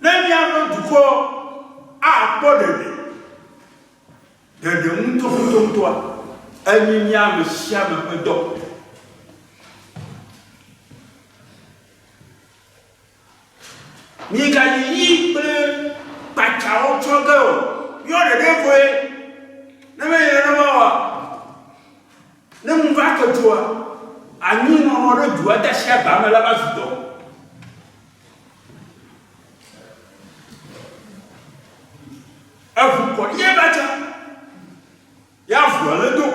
Le diable du corps a pas de toi. Un milliard siam un dos. Mika yi ple pachao chogo. Yo de dekwe. Ne me yere wa. Ne mu va que toi. Ani no no de doit d'acheter ba me la ba fudo. Avu ko ye bacha. Ya voilà le dos.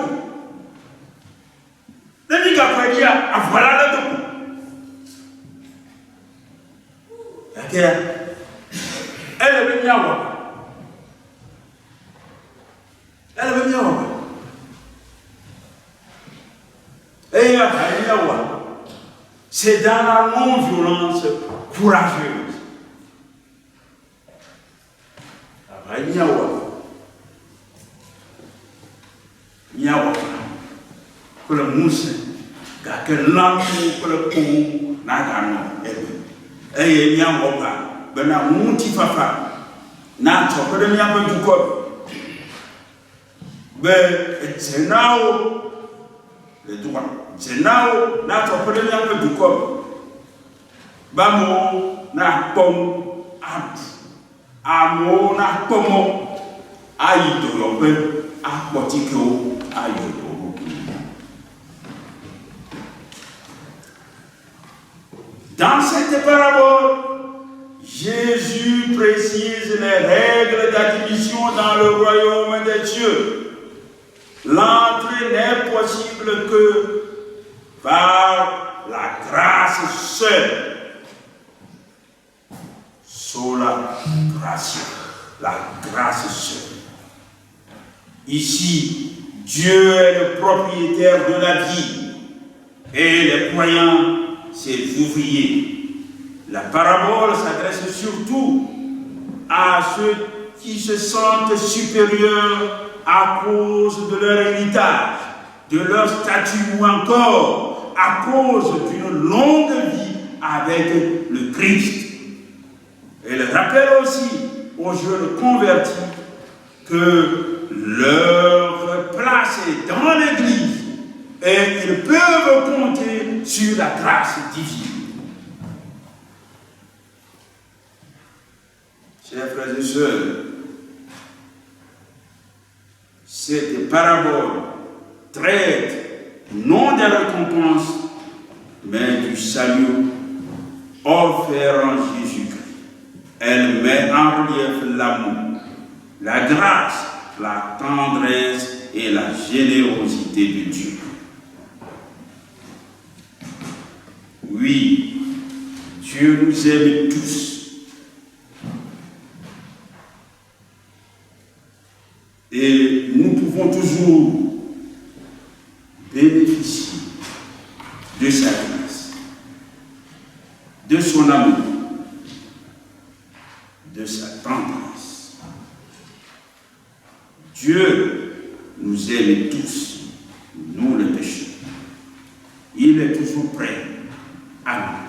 Ne dit qu'après dire, ah voilà le dos. Elle est venue à moi. Elle est venue à moi. Et c'est dans la non-violence courageuse. Elle est venue à moi. Nyawa pour le mousse car que l'ange pour le coup n'a qu'à non et nyawa ben na mouti fafa na to de nyawa du corps ben c'est nao le droit c'est nao na to de nyawa du corps bamo na pom amo na pomo ayi to yo pe apotiko. Dans cette parabole, Jésus précise les règles d'admission dans le royaume des cieux. L'entrée n'est possible que par la grâce seule. Sola gratia, la grâce seule. Ici, Dieu est le propriétaire de la vie et les croyants, ses ouvriers. La parabole s'adresse surtout à ceux qui se sentent supérieurs à cause de leur héritage, de leur statut ou encore à cause d'une longue vie avec le Christ. Elle rappelle aussi aux jeunes convertis que leur place est dans l'Église et ils peuvent compter sur la grâce divine. Chers frères et sœurs, cette parabole traite non des récompenses, mais du salut offert en Jésus-Christ. Elle met en relief l'amour, la grâce, la tendresse et la générosité de Dieu. Oui, Dieu nous aime tous. Et nous pouvons toujours bénéficier de sa grâce, de son amour, de sa tendresse. Dieu nous aime tous, nous les pécheurs. Il est toujours prêt à nous